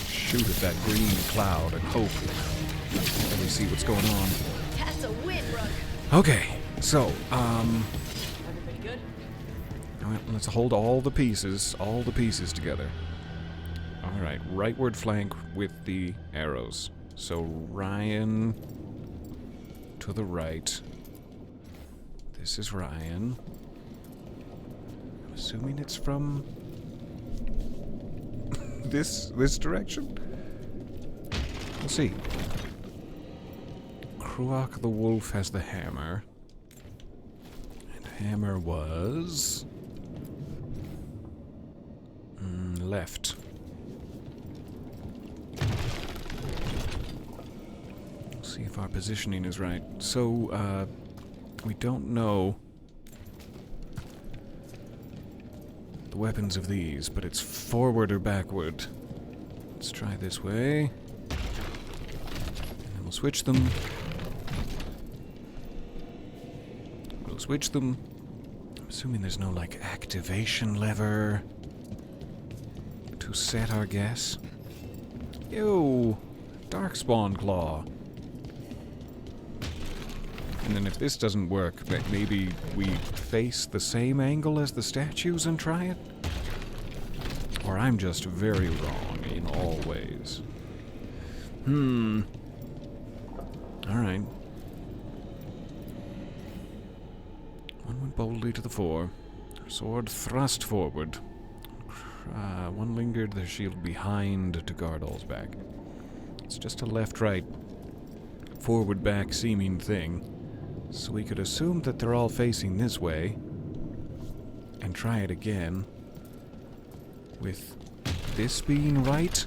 Speaker 1: Shoot at that green cloud and hope that we see what's going on.
Speaker 11: That's a win, Rook.
Speaker 1: Okay, so,
Speaker 9: Everybody good?
Speaker 1: alright, let's hold all the pieces together. Alright, rightward flank with the arrows. So Ryan to the right. This is Ryan. I'm assuming it's from this direction? Let's see. Kruak the wolf has the hammer. And hammer was... left. See if our positioning is right. So, we don't know the weapons of these, but it's forward or backward. Let's try this way. And we'll switch them. We'll switch them. I'm assuming there's no, like, activation lever to set our guess. Yo! Darkspawn Claw. And then if this doesn't work, maybe we face the same angle as the statues and try it? Or I'm just very wrong in all ways. Alright. One went boldly to the fore. Her sword thrust forward. One lingered, their shield behind to guard all's back. It's just a left-right, forward-back seeming thing. So we could assume that they're all facing this way, and try it again, with this being right.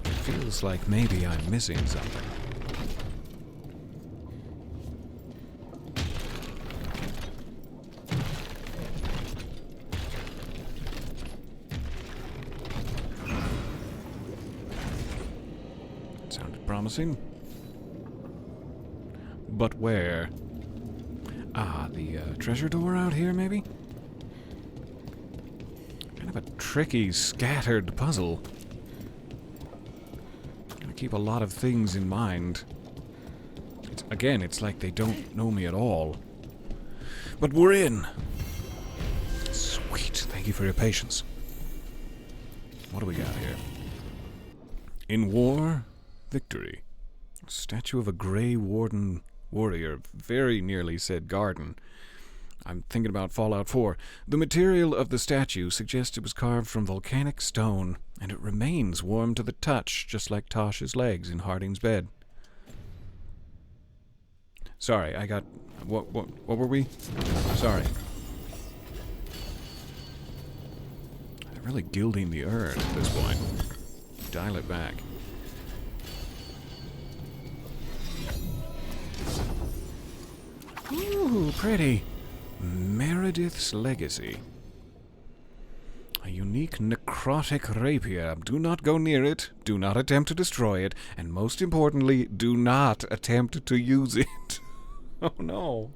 Speaker 1: But it feels like maybe I'm missing something. Promising. But where? Ah, the treasure door out here, maybe? Kind of a tricky, scattered puzzle. Gotta keep a lot of things in mind. Again, it's like they don't know me at all. But we're in! Sweet. Thank you for your patience. What do we got here? In war... victory. A statue of a Grey Warden warrior, very nearly said garden. I'm thinking about Fallout 4. The material of the statue suggests it was carved from volcanic stone, and it remains warm to the touch, just like Tosh's legs in Harding's bed. Sorry, I got... What were we? Sorry. They're really gilding the earth at this point. Dial it back. Ooh, pretty. Meredith's Legacy. A unique necrotic rapier. Do not go near it. Do not attempt to destroy it. And most importantly, do not attempt to use it. Oh no.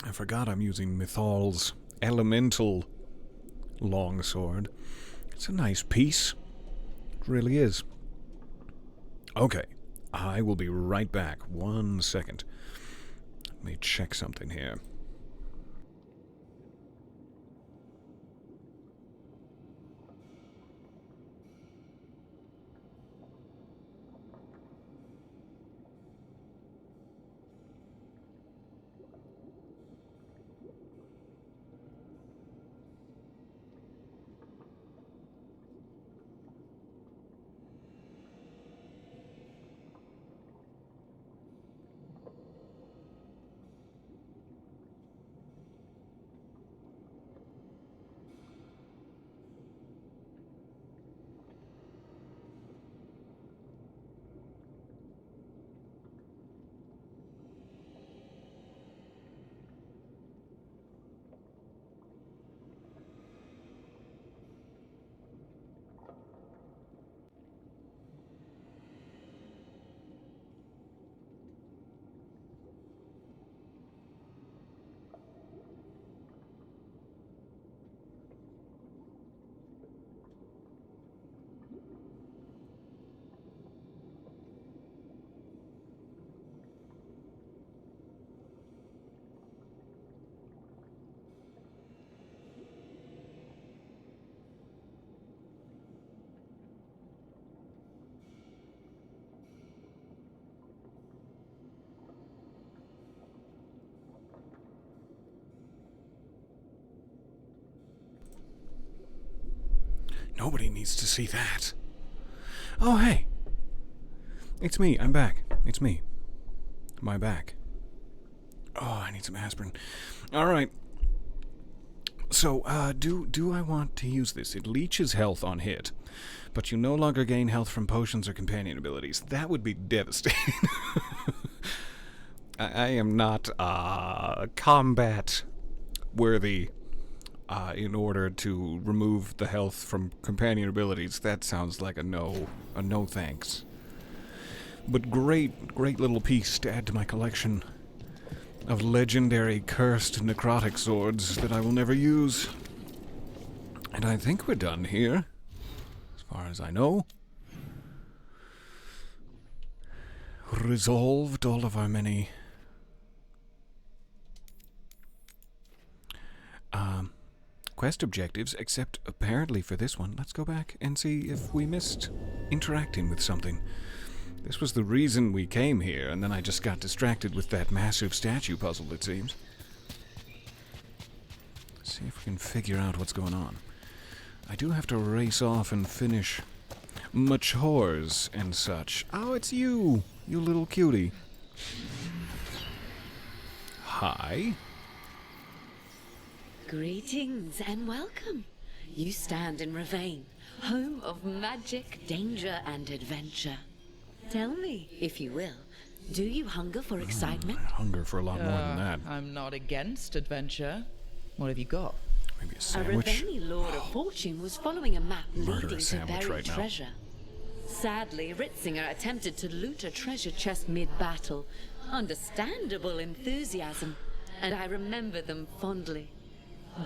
Speaker 1: I forgot I'm using Mythal's elemental longsword. It's a nice piece. It really is. Okay. I will be right back. 1 second. Let me check something here. Nobody needs to see that. Oh, hey. It's me. I'm back. It's me. Am I back? Oh, I need some aspirin. All right. So, do I want to use this? It leeches health on hit, but you no longer gain health from potions or companion abilities. That would be devastating. I am not combat worthy in order to remove the health from companion abilities. That sounds like a no thanks. But great little piece to add to my collection of legendary cursed necrotic swords that I will never use. And I think we're done here, as far as I know. Resolved all of our many quest objectives, except apparently for this one. Let's go back and see if we missed interacting with something. This was the reason we came here, and then I just got distracted with that massive statue puzzle, it seems. Let's see if we can figure out what's going on. I do have to race off and finish my chores and such. Oh, it's you, you little cutie. Hi.
Speaker 12: Greetings and welcome. You stand in Ravane, home of magic, danger, and adventure. Tell me, if you will, do you hunger for excitement?
Speaker 1: I hunger for a lot more than that.
Speaker 8: I'm not against adventure. What have you got?
Speaker 1: Maybe a sandwich?
Speaker 12: A Ravane Lord of Fortune was following a map
Speaker 1: Murder
Speaker 12: leading
Speaker 1: a
Speaker 12: to
Speaker 1: sandwich
Speaker 12: buried
Speaker 1: right now.
Speaker 12: treasure. Sadly, Ritzinger attempted to loot a treasure chest mid-battle. Understandable enthusiasm, and I remember them fondly.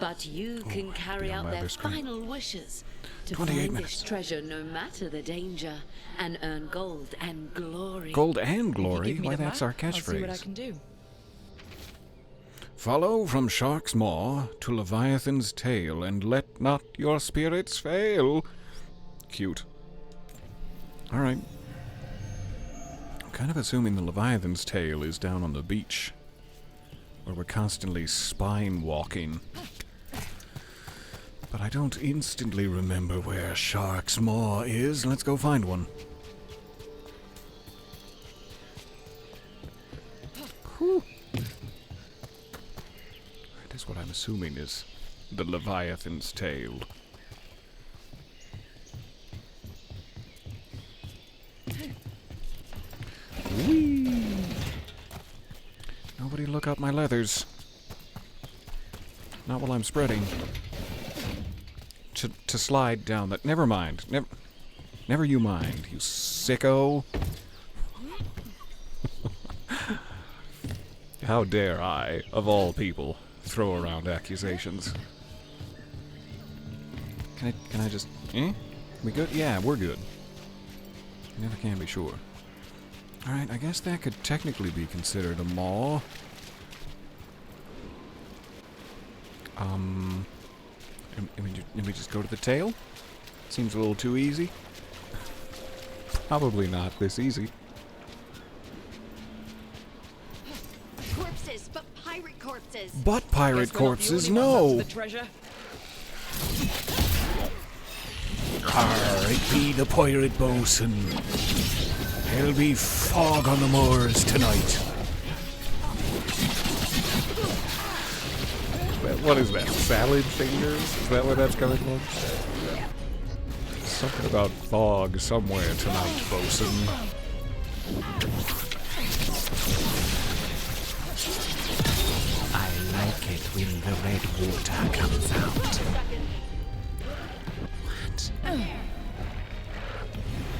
Speaker 12: But you can carry out their final wishes to find this treasure no matter the danger and earn gold and glory.
Speaker 1: Gold and glory? Why, that's our catchphrase.
Speaker 8: I'll see what I can do.
Speaker 1: Follow from Shark's Maw to Leviathan's Tail, and let not your spirits fail. Cute. Alright. I'm kind of assuming the Leviathan's Tail is down on the beach, where we're constantly spine walking. But I don't instantly remember where Shark's Maw is. Let's go find one. Whew. That is what I'm assuming is the Leviathan's Tail. Whee! Nobody look up my leathers. Not while I'm spreading. To slide down that. Never mind. Never you mind, you sicko. How dare I, of all people, throw around accusations? Can I just... We good? Yeah, we're good. You never can be sure. Alright, I guess that could technically be considered a maw. Let me just go to the tail? Seems a little too easy. Probably not this easy.
Speaker 11: Corpses, but pirate corpses.
Speaker 1: But pirate corpses, no! R.I.P. the pirate bosun. There'll be fog on the moors tonight. What is that? Salad fingers? Is that where that's coming from? Something about fog somewhere tonight, bosun.
Speaker 3: I like it when the red water comes out.
Speaker 1: What?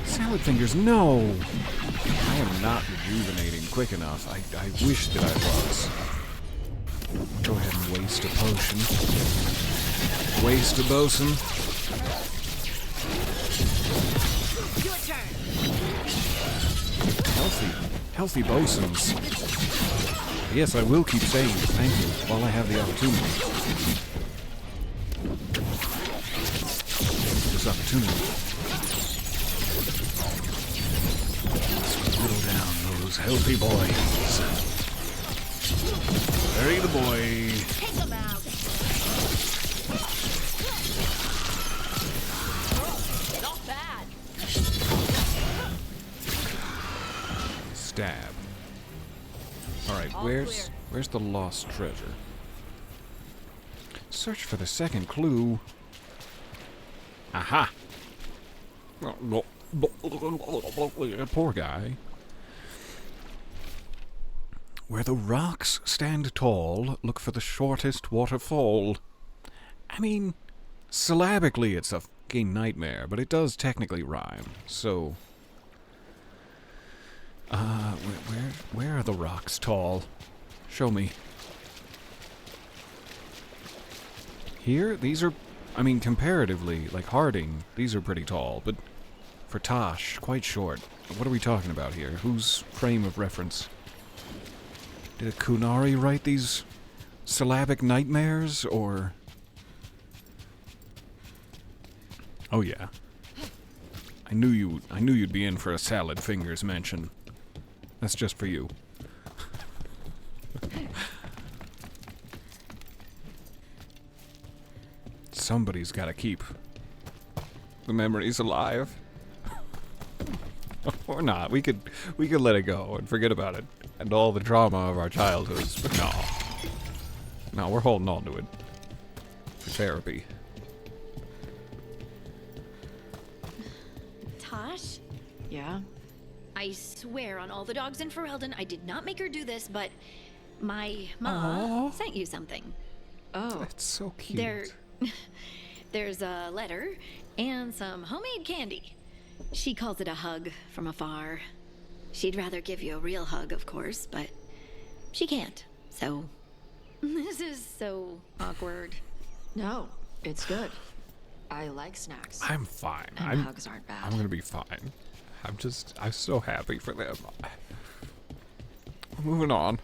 Speaker 1: Salad fingers, no! I am not rejuvenating quick enough. I wish that I was. Go ahead and waste a potion. Waste a bosun.
Speaker 11: Your turn.
Speaker 1: Healthy bosuns. Yes, I will keep saying thank you while I have the opportunity. This opportunity. Let's whittle down those healthy boys. Bury the boy.
Speaker 11: Take them out.
Speaker 1: stab. Alright,
Speaker 9: All
Speaker 1: where's the lost treasure? Search for the second clue. Aha! Poor guy. Where the rocks stand tall, look for the shortest waterfall. I mean, syllabically it's a fucking nightmare, but it does technically rhyme, so... where are the rocks tall? Show me. Here? These are... I mean, comparatively, like Harding, these are pretty tall, but for Tosh, quite short. What are we talking about here? Whose frame of reference? Did a Kunari write these syllabic nightmares, or... Oh yeah. I knew you'd be in for a salad fingers mention. That's just for you. Somebody's gotta keep the memories alive. Or not. We could let it go and forget about it and all the trauma of our childhoods, but no. No, we're holding on to it. For therapy.
Speaker 11: Tosh?
Speaker 9: Yeah?
Speaker 11: I swear on all the dogs in Ferelden, I did not make her do this, but my ma sent you something.
Speaker 9: Oh.
Speaker 1: That's so cute.
Speaker 11: There's a letter and some homemade candy. She calls it a hug from afar. She'd rather give you a real hug, of course, but she can't, so... This is so awkward.
Speaker 9: No, it's good. I like snacks.
Speaker 1: I'm fine.
Speaker 9: And hugs aren't bad.
Speaker 1: I'm gonna be fine. I'm so happy for them. Moving on.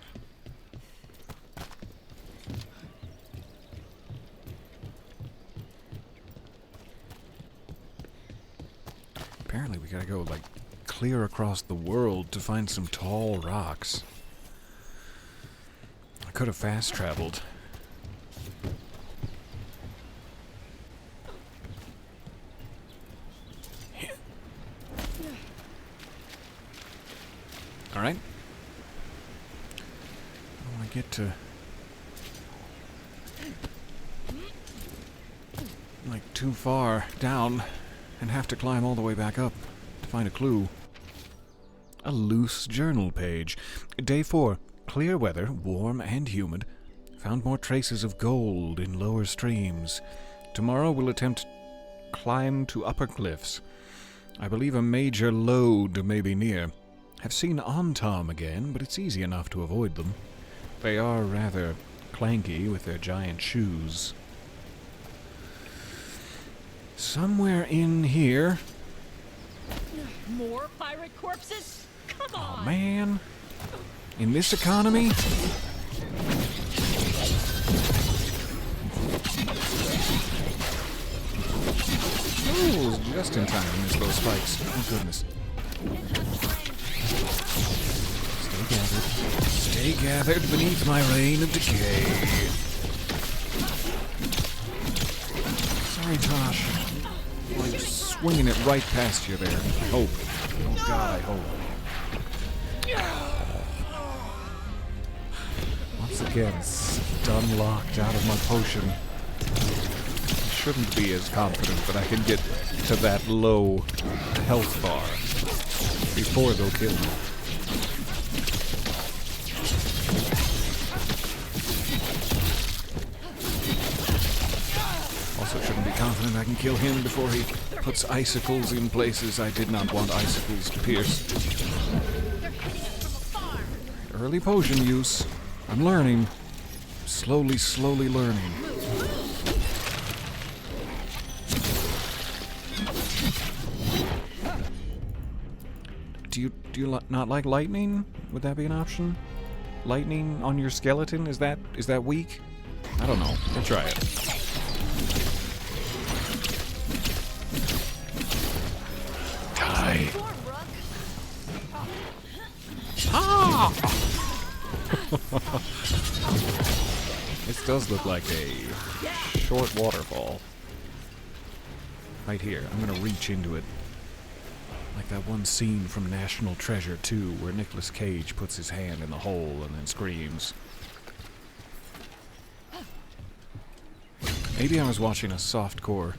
Speaker 1: Apparently we gotta go, like, clear across the world to find some tall rocks. I could have fast traveled. Alright. I want to get to... like, too far down and have to climb all the way back up to find a clue. A loose journal page. Day 4. Clear weather, warm and humid. Found more traces of gold in lower streams. Tomorrow we'll attempt climb to upper cliffs. I believe a major lode may be near. Have seen Ontom again, but it's easy enough to avoid them. They are rather clanky with their giant shoes. Somewhere in here...
Speaker 13: More pirate corpses? Come on!
Speaker 1: Oh, man. In this economy? Oh, just in time to miss those spikes. Oh, goodness. Stay gathered. Stay gathered beneath my reign of decay. Sorry, Tosh. I'm swinging it right past you there. I hope. Oh, God, I hope. Once again, stun locked out of my potion. I shouldn't be as confident that I can get to that low health bar before they'll kill me. Also shouldn't be confident I can kill him before he puts icicles in places I did not want icicles to pierce. Early potion use. I'm learning. Slowly learning. Do you not like lightning? Would that be an option? Lightning on your skeleton? Is that weak? I don't know. We'll try it. Die. Ah! This does look like a short waterfall. Right here. I'm gonna reach into it. Like like that one scene from National Treasure 2 where Nicolas Cage puts his hand in the hole and then screams. Maybe I was watching a softcore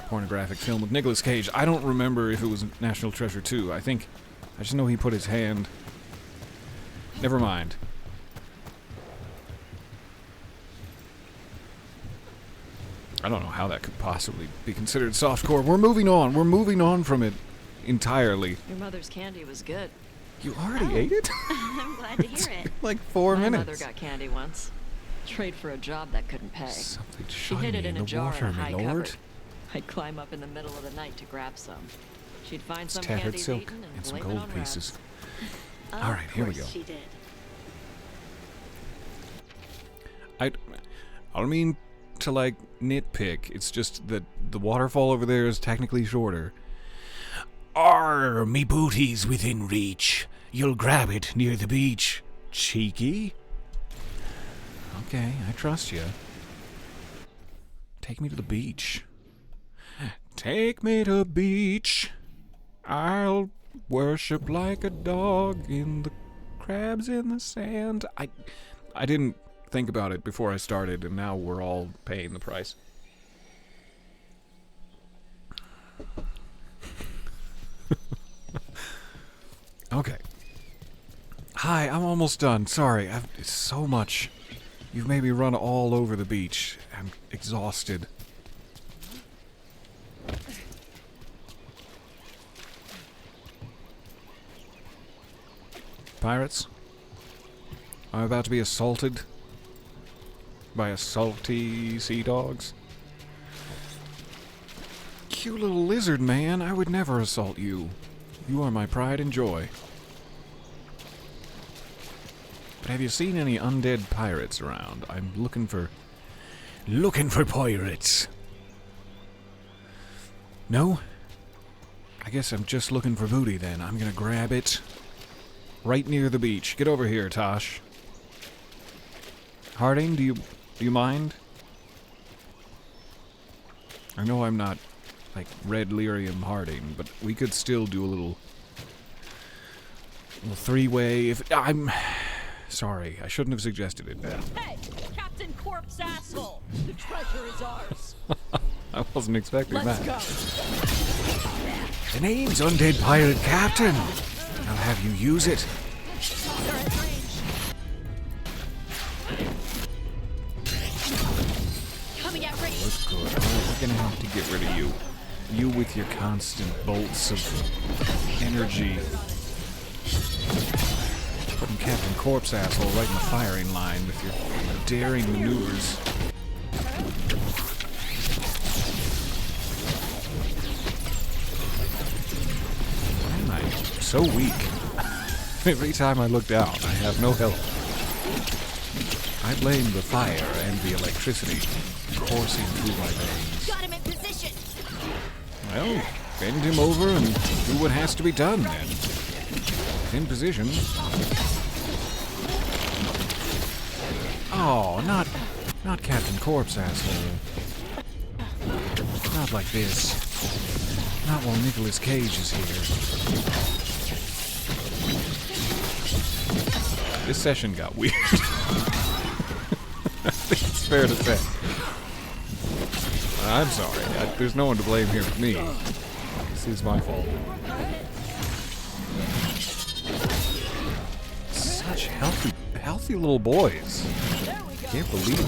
Speaker 1: pornographic film with Nicolas Cage. I don't remember if it was National Treasure 2. I just know he put his hand... Never mind. I don't know how that could possibly be considered softcore. We're moving on. We're moving on from it entirely.
Speaker 9: Your mother's candy was good.
Speaker 1: You already ate it?
Speaker 2: I'm glad to hear it.
Speaker 1: Like 4
Speaker 9: My
Speaker 1: minutes.
Speaker 9: mother got candy once. Trade for a job that couldn't pay.
Speaker 1: Something
Speaker 9: She hid it
Speaker 1: shiny
Speaker 9: in
Speaker 1: in
Speaker 9: a
Speaker 1: the
Speaker 9: jar
Speaker 1: water,
Speaker 9: in a
Speaker 1: my
Speaker 9: high
Speaker 1: lord.
Speaker 9: cupboard. I'd climb up in the middle of the night to grab some. She'd find
Speaker 1: It's
Speaker 9: some
Speaker 1: tattered
Speaker 9: candy
Speaker 1: silk
Speaker 9: eaten and
Speaker 1: and some
Speaker 9: blame it
Speaker 1: gold
Speaker 9: on
Speaker 1: pieces.
Speaker 9: rats.
Speaker 1: All right, here we go.
Speaker 11: She did.
Speaker 1: I don't mean to, like, nitpick. It's just that the waterfall over there is technically shorter.
Speaker 3: Arr, me booty's within reach. You'll grab it near the beach.
Speaker 1: Cheeky? Okay, I trust you. Take me to the beach. Take me to the beach. I'll worship like a dog in the crabs in the sand. I didn't think about it before I started, and now we're all paying the price. Okay. Hi, I'm almost done. Sorry, it's so much. You've made me run all over the beach. I'm exhausted. Pirates? I'm about to be assaulted by a salty sea dogs. Cute little lizard man, I would never assault you. You are my pride and joy. But have you seen any undead pirates around? I'm looking for pirates. No? I guess I'm just looking for booty then. I'm gonna grab it right near the beach. Get over here, Tosh. Harding, do you mind? I know I'm not like Red Lyrium Harding, but we could still do a little three-way if I'm sorry, I shouldn't have suggested it.
Speaker 13: Hey, Captain Corpse asshole! The treasure is ours.
Speaker 1: I wasn't expecting
Speaker 13: Let's
Speaker 1: that.
Speaker 13: go.
Speaker 3: The name's Undead Pirate Captain. I'll have you use it.
Speaker 13: They're at range. Coming at range.
Speaker 1: That's good. Alright, we're gonna have to get rid of you. You with your constant bolts of energy. Putting Captain Corpse asshole right in the firing line with your daring maneuvers. Why am I so weak? Every time I look down, I have no help. I blame the fire and the electricity coursing through my veins.
Speaker 2: Got him in position.
Speaker 1: Well, bend him over and do what has to be done then. In position. Oh, not Captain Corpse, asshole. Not like this. Not while Nicolas Cage is here. This session got weird. I think it's fair to say. I'm sorry. There's no one to blame here but me. This is my fault. Such healthy little boys. Can't believe it.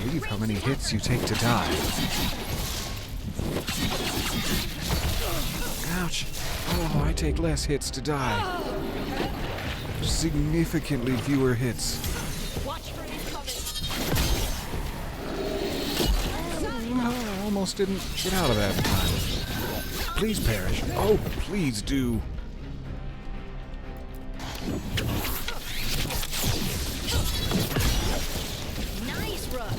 Speaker 1: Believe how many hits you take to die. Ouch. Oh, I take less hits to die. Significantly fewer hits.
Speaker 13: Watch for incoming.
Speaker 1: I almost didn't get out of that in time. Please perish. Oh, please do.
Speaker 2: Nice run.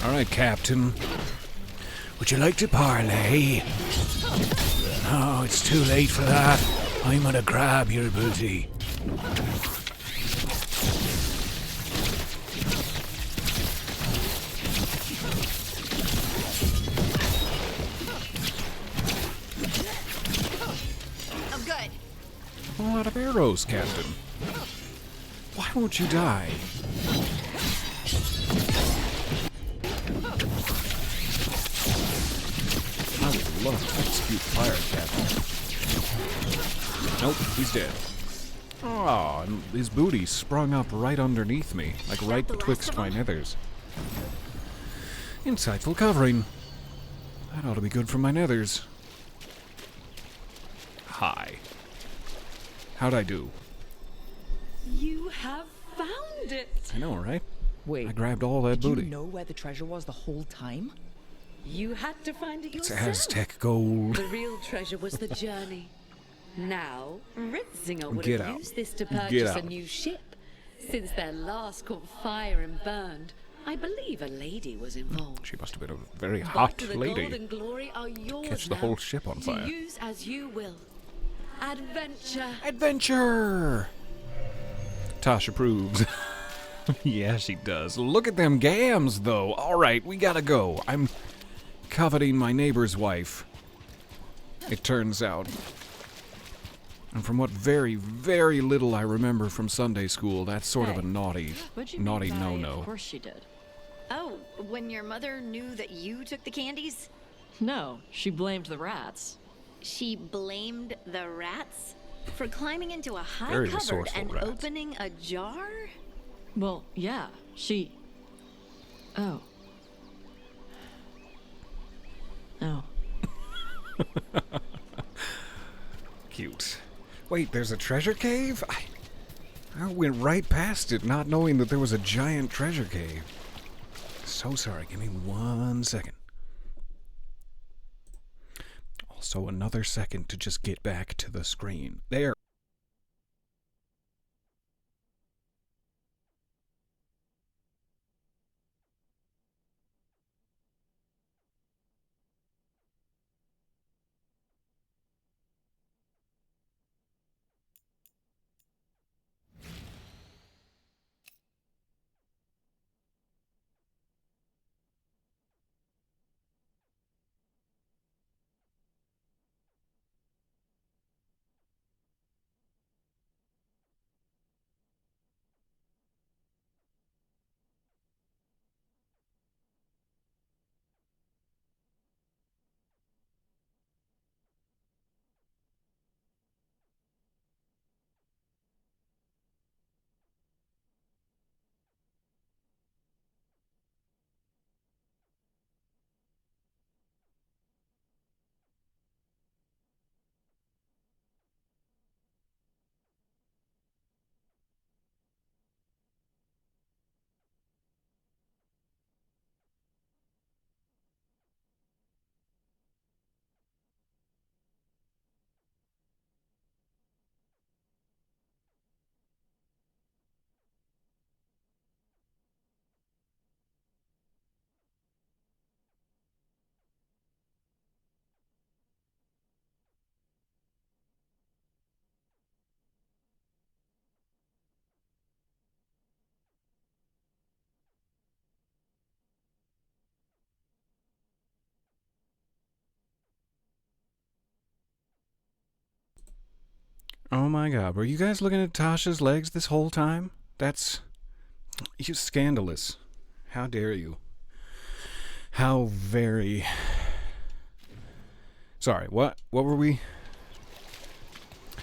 Speaker 1: All right, Captain. Would you like to parlay? No, it's too late for that.
Speaker 3: I'm gonna grab your booty.
Speaker 2: I'm good.
Speaker 1: A lot of arrows, Captain. Why won't you die? I would love to execute fire, Captain. Nope, he's dead. Oh, and his booty sprung up right underneath me, like right betwixt my nethers. Insightful covering. That ought to be good for my nethers. Hi. How'd I do?
Speaker 12: You have found it.
Speaker 1: I know, right?
Speaker 8: Wait.
Speaker 1: I grabbed all that
Speaker 8: Did
Speaker 1: booty.
Speaker 8: you know where the treasure was the whole time?
Speaker 12: You had to find it
Speaker 1: It's
Speaker 12: yourself.
Speaker 1: Aztec gold.
Speaker 12: The real treasure was the journey. Now, Ritzinger would
Speaker 1: Get
Speaker 12: have
Speaker 1: out.
Speaker 12: used this to
Speaker 1: Get
Speaker 12: purchase a
Speaker 1: out.
Speaker 12: new ship. Since their last caught fire and burned, I believe a lady was involved.
Speaker 1: She must have been a very
Speaker 12: But
Speaker 1: hot
Speaker 12: the
Speaker 1: lady.
Speaker 12: gold and glory are yours
Speaker 1: Catch the
Speaker 12: now,
Speaker 1: whole ship on fire.
Speaker 12: to use as you will. Adventure.
Speaker 1: Adventure! Tasha proves. Yeah, she does. Look at them gams, though. All right, we gotta go. I'm coveting my neighbor's wife, it turns out. And from what very, very little I remember from Sunday school, that's sort of a naughty no-no.
Speaker 9: Of course she did.
Speaker 11: Oh, when your mother knew that you took the candies?
Speaker 9: No, she blamed the rats.
Speaker 11: She blamed the rats for climbing into a high
Speaker 9: Very
Speaker 11: cupboard
Speaker 9: resourceful
Speaker 11: and
Speaker 9: rats.
Speaker 11: opening a jar?
Speaker 9: Well, yeah, she... Oh. Oh.
Speaker 1: Cute. Wait, there's a treasure cave? I went right past it, not knowing that there was a giant treasure cave. So sorry, give me 1 second. Also, another second to just get back to the screen. There. Oh my god, were you guys looking at Tasha's legs this whole time? That's... you scandalous. How dare you? How very... Sorry, what were we...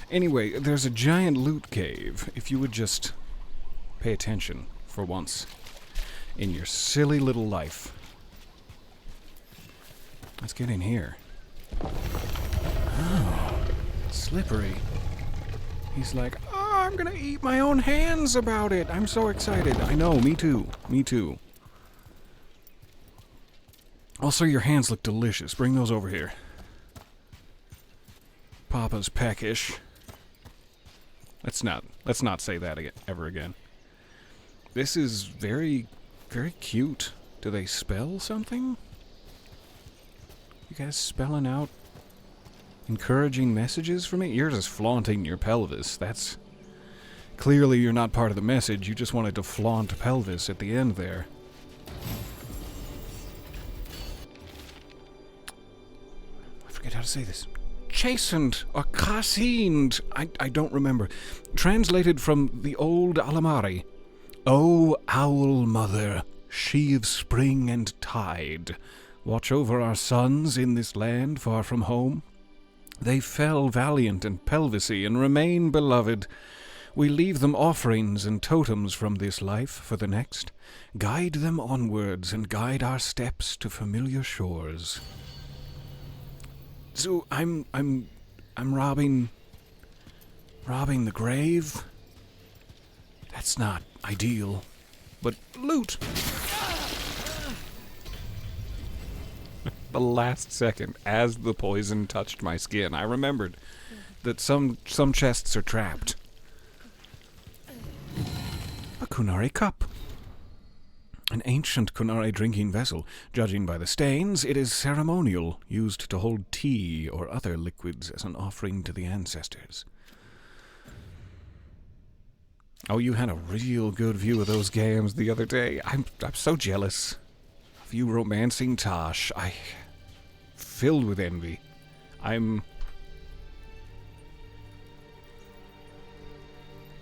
Speaker 1: Anyway, there's a giant loot cave. If you would just pay attention for once in your silly little life. Let's get in here. Oh, slippery. He's like, oh, I'm gonna eat my own hands about it. I'm so excited. I know, me too. Me too. Also, your hands look delicious. Bring those over here. Papa's peckish. Let's not say that ever again. This is very, very cute. Do they spell something? You guys spelling out Encouraging messages for me? You're just flaunting your pelvis. That's... Clearly you're not part of the message. You just wanted to flaunt pelvis at the end there. I forget how to say this. Chastened or chastened. I don't remember. Translated from the old Alamari. O owl mother, she of spring and tide, watch over our sons in this land far from home. They fell valiant and pelvisy and remain beloved. We leave them offerings and totems from this life for the next. Guide them onwards and guide our steps to familiar shores. So I'm robbing the grave. That's not ideal, but loot. The last second, as the poison touched my skin, I remembered that some chests are trapped. A Kunari cup. An ancient Kunari drinking vessel. Judging by the stains, it is ceremonial, used to hold tea or other liquids as an offering to the ancestors. Oh, you had a real good view of those games the other day. I'm so jealous of you romancing Tosh. I filled with envy. I'm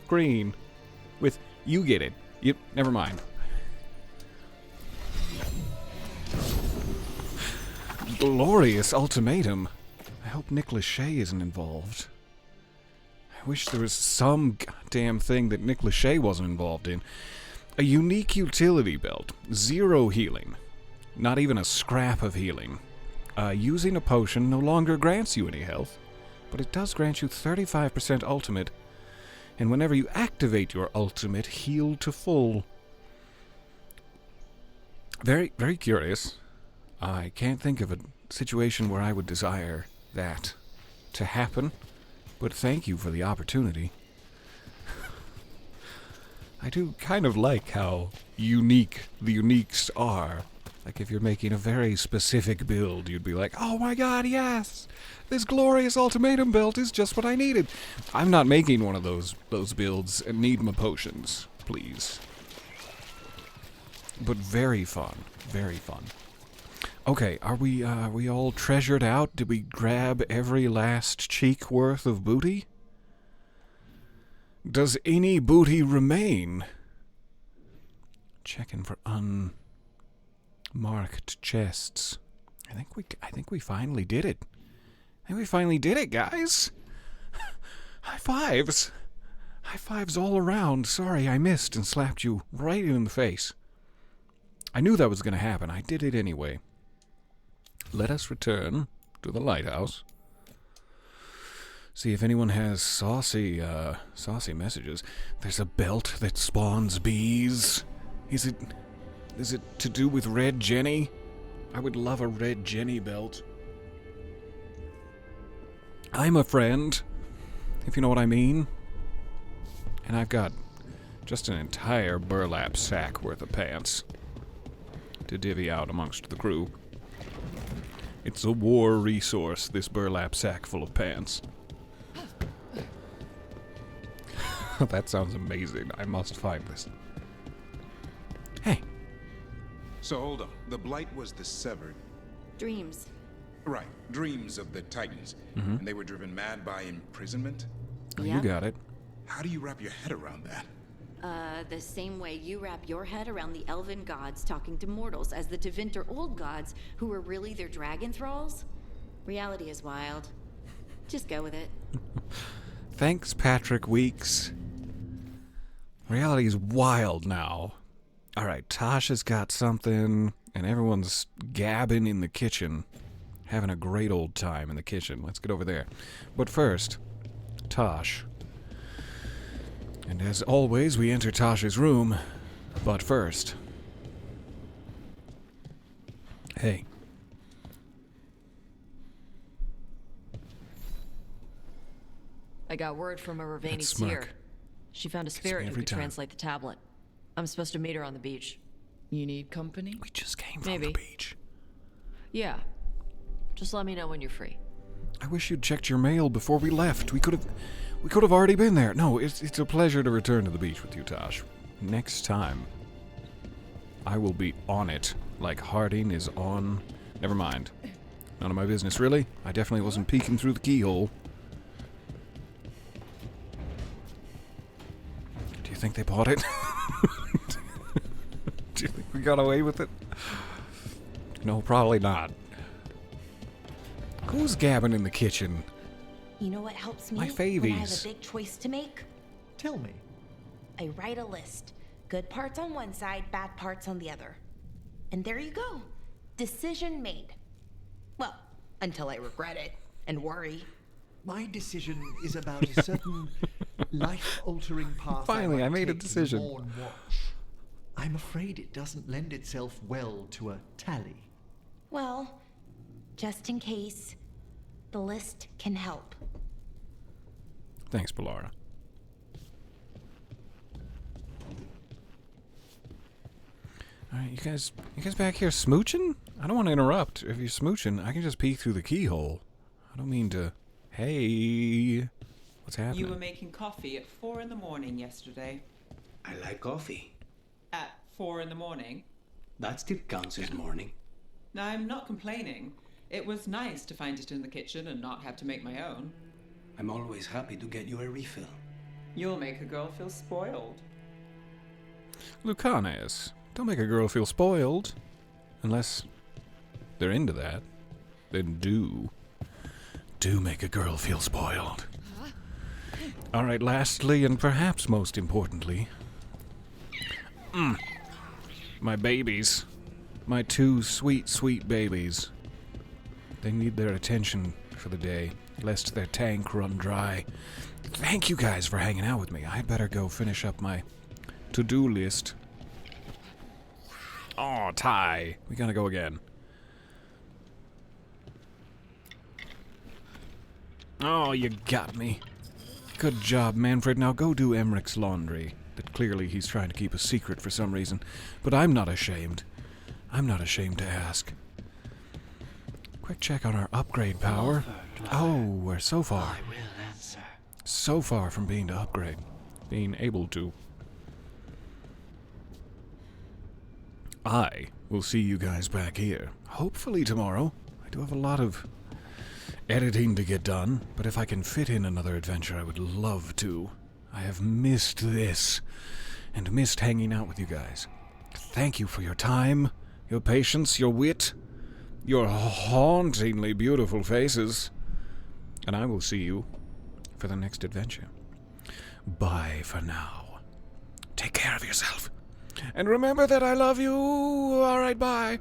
Speaker 1: green with you get it. You never mind. Glorious ultimatum. I hope Nick Lachey isn't involved. I wish there was some goddamn thing that Nick Lachey wasn't involved in. A unique utility belt. 0 healing. Not even a scrap of healing. Using a potion no longer grants you any health, but it does grant you 35% ultimate, and whenever you activate your ultimate, heal to full. Very, very curious. I can't think of a situation where I would desire that to happen, but thank you for the opportunity. I do kind of like how unique the uniques are. Like if you're making a very specific build, you'd be like, oh my god, yes! This glorious ultimatum belt is just what I needed. I'm not making one of those builds and need my potions, please. But very fun. Very fun. Okay, are we all treasured out? Did we grab every last cheek worth of booty? Does any booty remain? Checking for unmarked chests. I think we finally did it. I think we finally did it, guys. High fives. High fives all around. Sorry I missed and slapped you right in the face. I knew that was going to happen. I did it anyway. Let us return to the lighthouse. See if anyone has saucy messages. There's a belt that spawns bees. Is it to do with Red Jenny? I would love a Red Jenny belt. I'm a friend, if you know what I mean. And I've got just an entire burlap sack worth of pants to divvy out amongst the crew. It's a war resource, this burlap sack full of pants. That sounds amazing. I must find this. Hey.
Speaker 5: So hold on. The Blight was the severed...
Speaker 11: Dreams.
Speaker 5: Right. Dreams of the Titans.
Speaker 1: Mm-hmm.
Speaker 5: And they were driven mad by imprisonment?
Speaker 1: Oh, you got it.
Speaker 5: How do you wrap your head around that?
Speaker 11: The same way you wrap your head around the elven gods talking to mortals as the Tevinter old gods who were really their dragon thralls. Reality is wild. Just go with it.
Speaker 1: Thanks, Patrick Weeks. Reality is wild now. Alright, Tasha's got something, and everyone's gabbing in the kitchen. Having a great old time in the kitchen. Let's get over there. But first, Tosh. And as always, we enter Tasha's room. But first... Hey.
Speaker 9: I got word from a Ravani seer. She found a spirit who could translate the tablet. I'm supposed to meet her on the beach.
Speaker 8: You need company?
Speaker 1: We just came from the beach.
Speaker 9: Yeah. Just let me know when you're free.
Speaker 1: I wish you'd checked your mail before we left. We could have already been there. No, it's a pleasure to return to the beach with you, Tosh. Next time, I will be on it like Harding is on... Never mind. None of my business, really. I definitely wasn't peeking through the keyhole. Do you think they bought it? Do you think we got away with it? No, probably not. Who's gabbing in the kitchen?
Speaker 2: You know what helps me
Speaker 1: My
Speaker 2: when I have a
Speaker 1: favies.
Speaker 2: big choice to make?
Speaker 6: Tell me.
Speaker 2: I write a list. Good parts on one side, bad parts on the other. And there you go. Decision made. Well, until I regret it and worry.
Speaker 6: My decision is about a certain life-altering path.
Speaker 1: Finally, I made a
Speaker 6: take to
Speaker 1: decision.
Speaker 6: Morn Watch. I'm afraid it doesn't lend itself well to a tally.
Speaker 2: Well, just in case, the list can help.
Speaker 1: Thanks, Polara. Alright, you guys back here smooching? I don't want to interrupt. If you're smooching, I can just peek through the keyhole. I don't mean to... Hey... What's happening?
Speaker 4: You were making coffee at 4 in the morning yesterday.
Speaker 14: I like coffee.
Speaker 4: At 4 in the morning?
Speaker 14: That still counts as morning.
Speaker 4: Now, I'm not complaining. It was nice to find it in the kitchen and not have to make my own.
Speaker 14: I'm always happy to get you a refill.
Speaker 4: You'll make a girl feel spoiled.
Speaker 1: Lucanes, don't make a girl feel spoiled. Unless they're into that. Then do make a girl feel spoiled. Alright, lastly, and perhaps most importantly... My babies. My two sweet, sweet babies. They need their attention for the day, lest their tank run dry. Thank you guys for hanging out with me. I'd better go finish up my to-do list. Aw, Ty. We gotta go again. Oh, you got me. Good job, Manfred. Now go do Emmerich's laundry. That clearly he's trying to keep a secret for some reason. But I'm not ashamed. I'm not ashamed to ask. Quick check on our upgrade power. Oh, we're so far.
Speaker 3: I will answer.
Speaker 1: So far from being to upgrade. Being able to. I will see you guys back here. Hopefully tomorrow. I do have a lot of editing to get done, but if I can fit in another adventure, I would love to. I have missed this, and missed hanging out with you guys. Thank you for your time, your patience, your wit, your hauntingly beautiful faces, and I will see you for the next adventure. Bye for now. Take care of yourself, and remember that I love you. All right, bye.